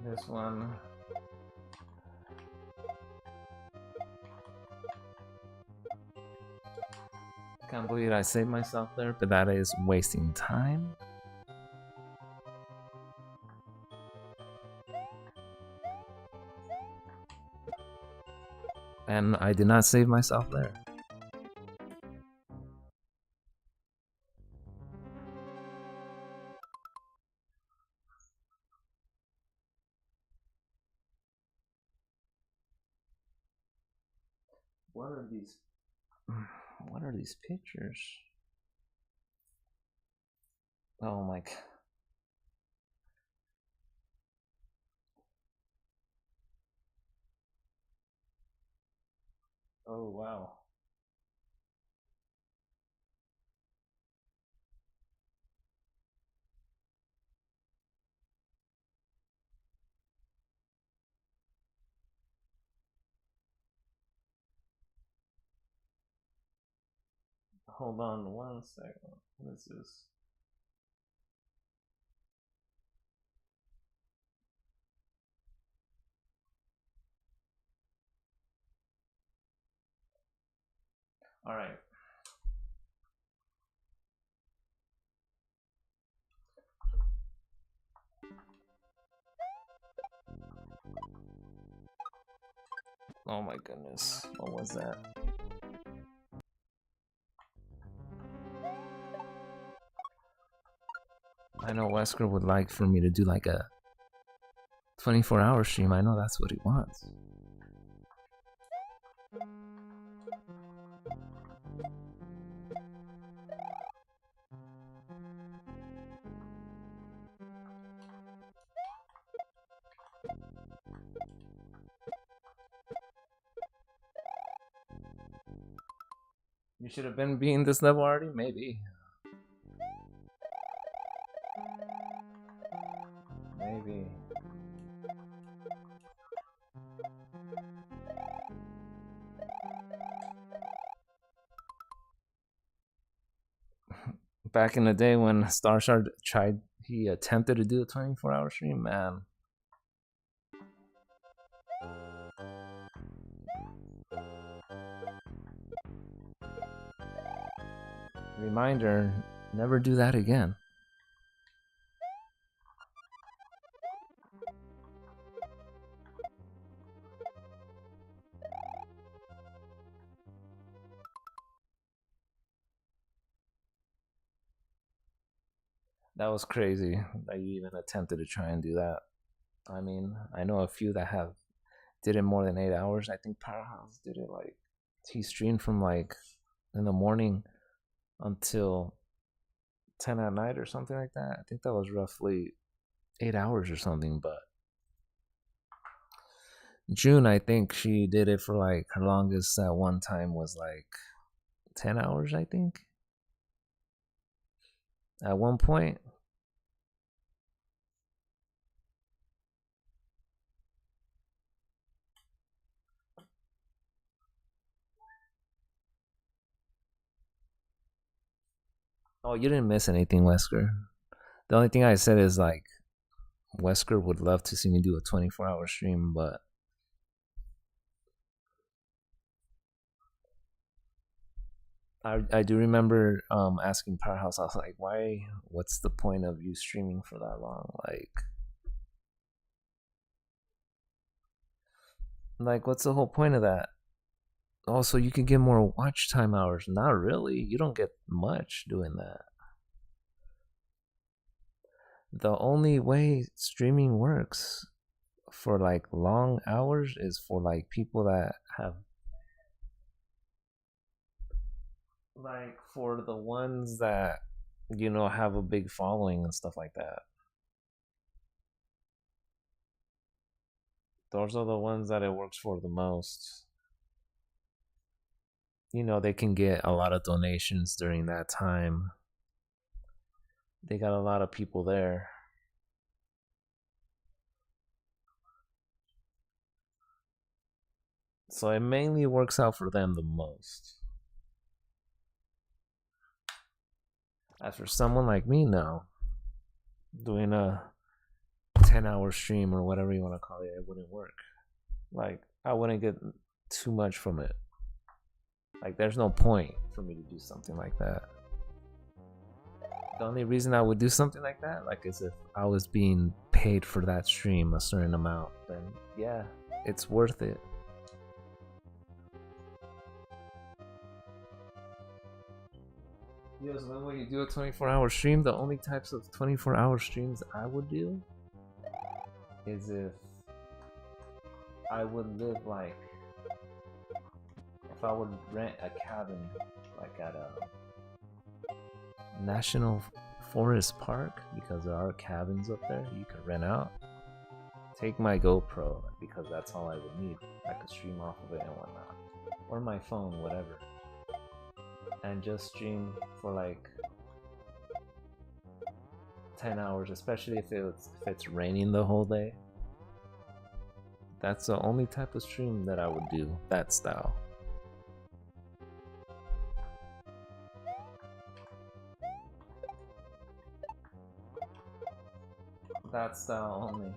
A: This one. Can't believe I saved myself there, but that is wasting time. And I did not save myself there. What are these? What are these pictures? Oh my god. Oh wow. Hold on one second. What is this? All right. Oh my goodness. What was that? I know Wesker would like for me to do like a 24-hour stream. I know that's what he wants. You should have been being this level already? Maybe. Maybe. Back in the day when Starshard tried, he attempted to do a 24-hour stream, man. Reminder, never do that again. That was crazy that you even attempted to try and do that. I mean, I know a few that have did it more than 8 hours. I think Powerhouse did it like he streamed from like in the morning until 10 at night or something like that. I think that was roughly 8 hours or something. But June, I think she did it for like her longest at one time was like 10 hours, I think. At one point. Oh, you didn't miss anything, Wesker. The only thing I said is like Wesker would love to see me do a 24-hour stream, but I do remember asking Powerhouse, I was like, why, what's the point of you streaming for that long? Like what's the whole point of that? Also, you can get more watch time hours. Not really. You don't get much doing that. The only way streaming works for like long hours is for like people that have like for the ones that you know have a big following and stuff like that. Those are the ones that it works for the most. You know, they can get a lot of donations during that time. They got a lot of people there. So it mainly works out for them the most. As for someone like me now, doing a 10-hour stream or whatever you want to call it, it wouldn't work. Like, I wouldn't get too much from it. Like, there's no point for me to do something like that. The only reason I would do something like that, like, is if I was being paid for that stream a certain amount, then yeah, it's worth it. Yeah, so then when you do a 24-hour stream, the only types of 24-hour streams I would do is if I would live like If I would rent a cabin, like at a National Forest Park, because there are cabins up there you can rent out. Take my GoPro, because that's all I would need. I could stream off of it and whatnot. Or my phone, whatever. And just stream for like 10 hours, especially if it's raining the whole day. That's the only type of stream that I would do, that style. That style only.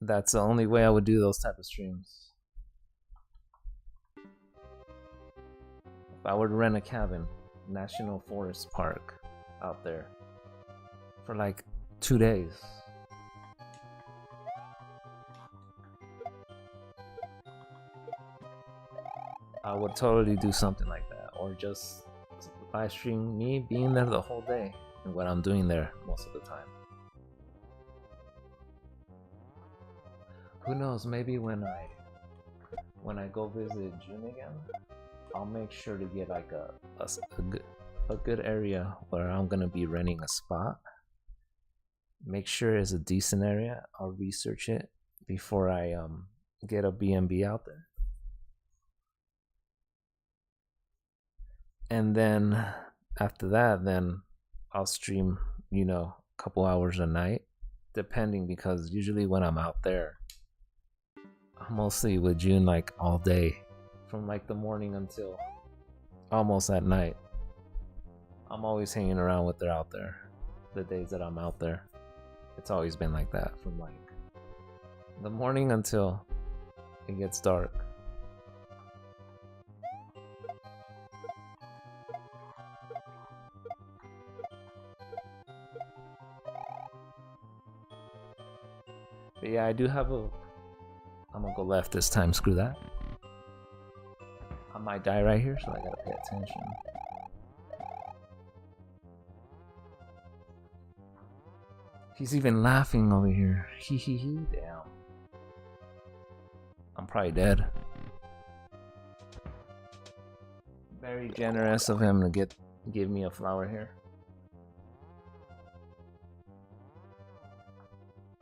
A: That's the only way I would do those type of streams. If I were to rent a cabin, National Forest Park out there for like 2 days. I would totally do something like that, or just live stream me being there the whole day and what I'm doing there most of the time. Who knows, maybe when I go visit June again, I'll make sure to get like a good area where I'm gonna be renting a spot. Make sure it's a decent area. I'll research it before I get a B&B out there. And then after that, then I'll stream, you know, a couple hours a night, depending, because usually when I'm out there, I'm mostly with June like all day, from like the morning until almost at night. I'm always hanging around with her out there, the days that I'm out there. It's always been like that, from like the morning until it gets dark. But yeah, I do have a... I'm gonna go left this time, screw that. I might die right here, so I gotta pay attention. He's even laughing over here. Hee hee hee, damn. I'm probably dead. Very generous of him to give me a flower here.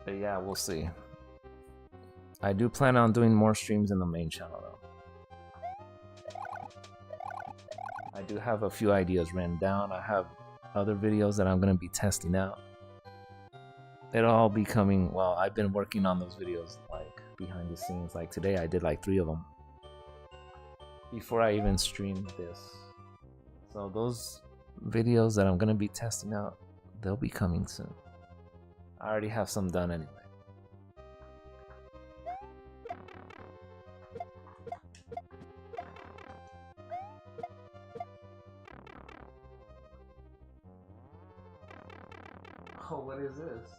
A: But yeah, we'll see. I do plan on doing more streams in the main channel though. I do have a few ideas written down. I have other videos that I'm gonna be testing out. It'll all be coming, well, I've been working on those videos like behind the scenes. Like today I did like 3 of them before I even streamed this. So those videos that I'm gonna be testing out, they'll be coming soon. I already have some done anyway. Oh, what is this?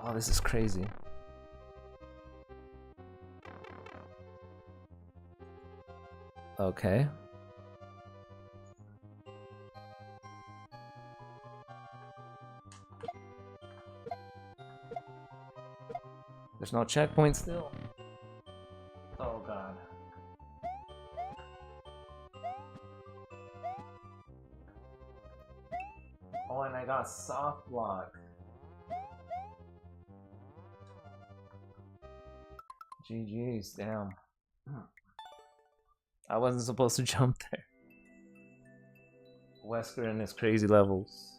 A: Oh, this is crazy. Okay. There's no checkpoint still. Oh god. Oh, and I got soft block. GG's, damn. I wasn't supposed to jump there. Wesker and his crazy levels.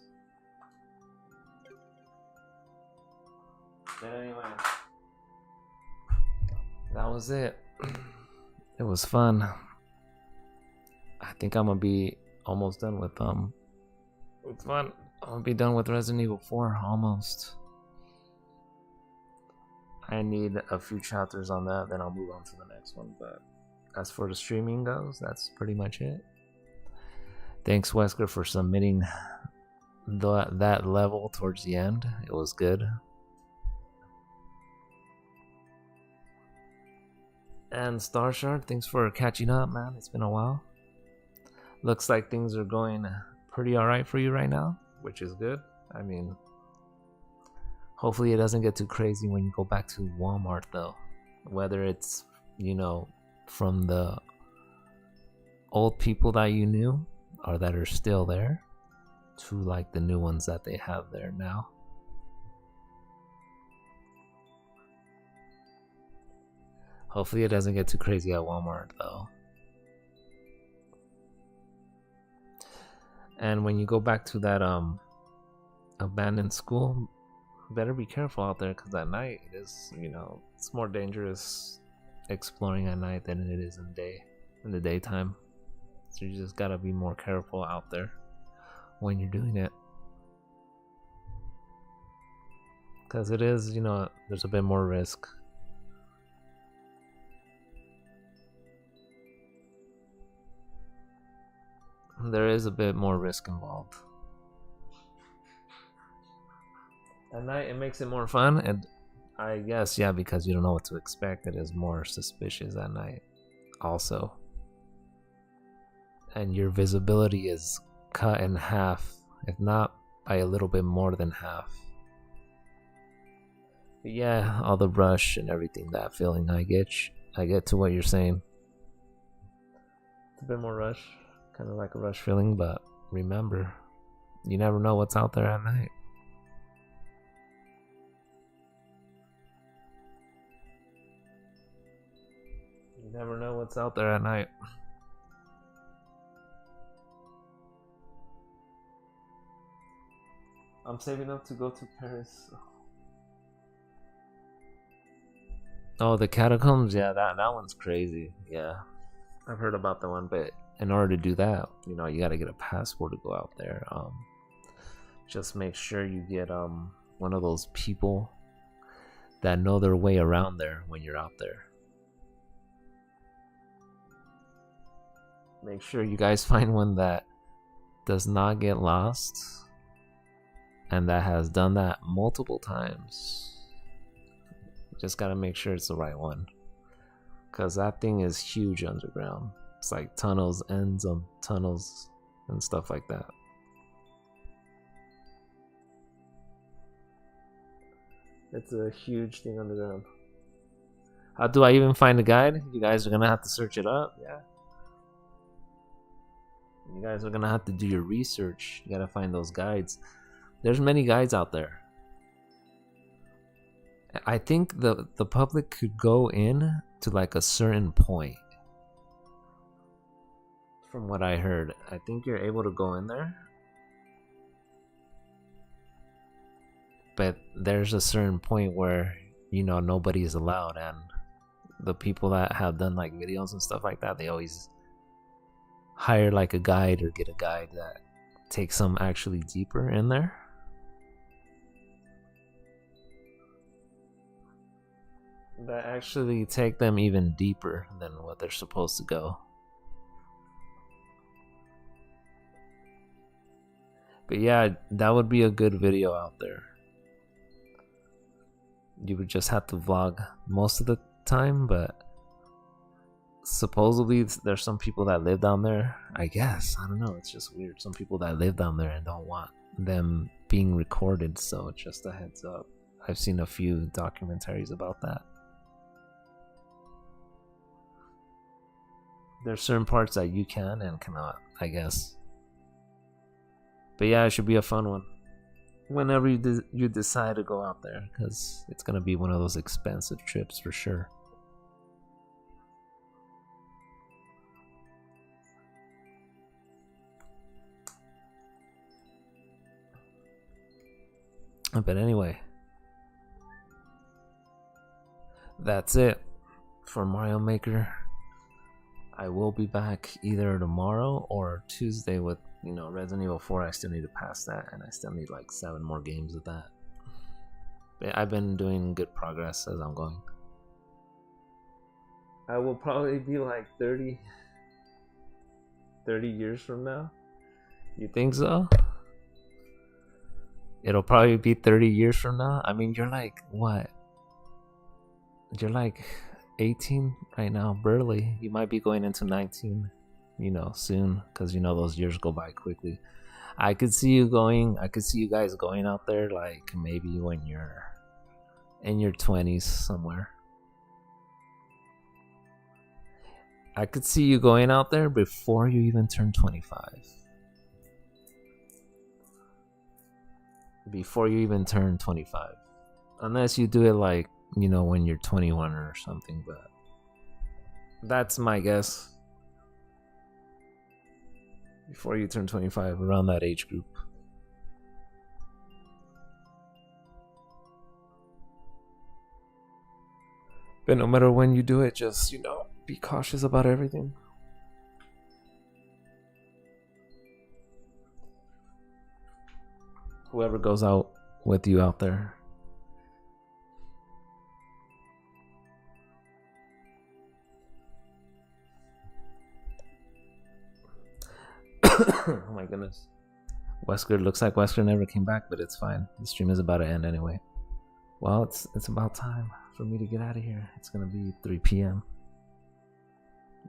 A: But anyway, that was it. It was fun. I think I'm gonna be almost done with it's fun. I'm gonna be done with Resident Evil 4 almost. I need a few chapters on that, then I'll move on to the next one. But as for the streaming goes, that's pretty much it. Thanks, Wesker, for submitting that level towards the end. It was good. And Starshard, thanks for catching up, man. It's been a while. Looks like things are going pretty alright for you right now, which is good. I mean, Hopefully it doesn't get too crazy when you go back to Walmart though. Whether it's, from the old people that you knew or that are still there to like the new ones that they have there now. Hopefully it doesn't get too crazy at Walmart though. And when you go back to that abandoned school, better be careful out there, because at night it is, it's more dangerous exploring at night than it is in the daytime. So you just gotta be more careful out there when you're doing it, because it is, there's a bit more risk. There is a bit more risk involved. At night it makes it more fun, and I guess, yeah, because you don't know what to expect, it is more suspicious at night also. And your visibility is cut in half, if not by a little bit more than half. But yeah, all the rush and everything, that feeling, I get to what you're saying. It's a bit more rush, kind of like a rush feeling, but remember, you never know what's out there at night. You never know what's out there at night. I'm saving up to go to Paris. Oh, the catacombs? Yeah, that one's crazy. Yeah, I've heard about that one, but in order to do that, you gotta get a passport to go out there. Just make sure you get one of those people that know their way around there when you're out there. Make sure you guys find one that does not get lost and that has done that multiple times. Just gotta make sure it's the right one, because that thing is huge underground. It's like tunnels, ends of tunnels, and stuff like that. It's a huge thing underground. How do I even find a guide? You guys are gonna have to search it up. Yeah. You guys are gonna have to do your research. You gotta find those guides. There's many guides out there. I think the public could go in to like a certain point. From what I heard, I think you're able to go in there, but there's a certain point where nobody's allowed, and the people that have done like videos and stuff like that, they always hire like a guide or get a guide that takes them actually deeper in there. That actually take them even deeper than what they're supposed to go. But yeah, that would be a good video out there. You would just have to vlog most of the time, but supposedly there's some people that live down there. I guess, I don't know, it's just weird. Some people that live down there and don't want them being recorded, so just a heads up. I've seen a few documentaries about that. There's certain parts that you can and cannot, I guess. But yeah, it should be a fun one whenever you decide to go out there, because it's gonna be one of those expensive trips for sure. But anyway, that's it for Mario Maker. I will be back either tomorrow or Tuesday with, Resident Evil 4. I still need to pass that, and I still need like 7 more games of that. But I've been doing good progress as I'm going. I will probably be like 30 years from now. You think so? It'll probably be 30 years from now. I mean, you're like, what? You're like 18 right now, barely. You might be going into 19, soon, because those years go by quickly. I could see you guys going out there like maybe when you're in your 20s somewhere. I could see you going out there before you even turn 25. Before you even turn 25. Unless you do it like, you know, when you're 21 or something, but that's my guess. Before you turn 25, around that age group. But no matter when you do it, just, you know, be cautious about everything. Whoever goes out with you out there. Oh my goodness. Wesker, looks like Wesker never came back, but it's fine. The stream is about to end anyway. Well, it's about time for me to get out of here. It's gonna be 3 p.m.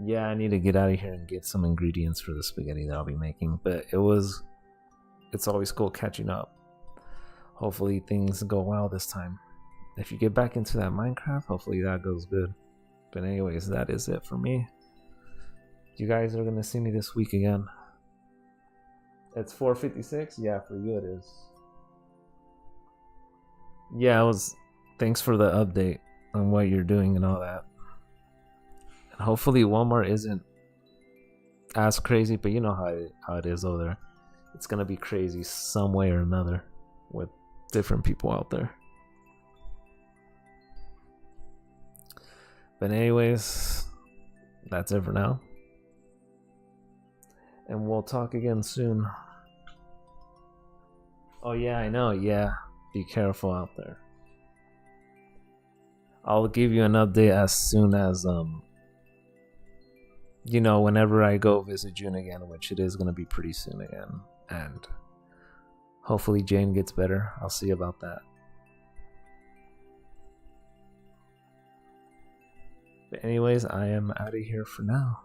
A: Yeah, I need to get out of here and get some ingredients for the spaghetti that I'll be making. But it's always cool catching up. Hopefully things go well this time. If you get back into that Minecraft, hopefully that goes good. But anyways, that is it for me. You guys are gonna see me this week again. It's 4:56. Yeah, for you it is. Yeah, thanks for the update on what you're doing and all that. And hopefully Walmart isn't as crazy, but you know how it is over there. It's gonna be crazy some way or another with different people out there. But anyways, that's it for now. And we'll talk again soon. Oh yeah, I know, yeah. Be careful out there. I'll give you an update as soon as you know, whenever I go visit June again, which it is gonna be pretty soon again. And hopefully Jane gets better. I'll see about that. But anyways, I am out of here for now.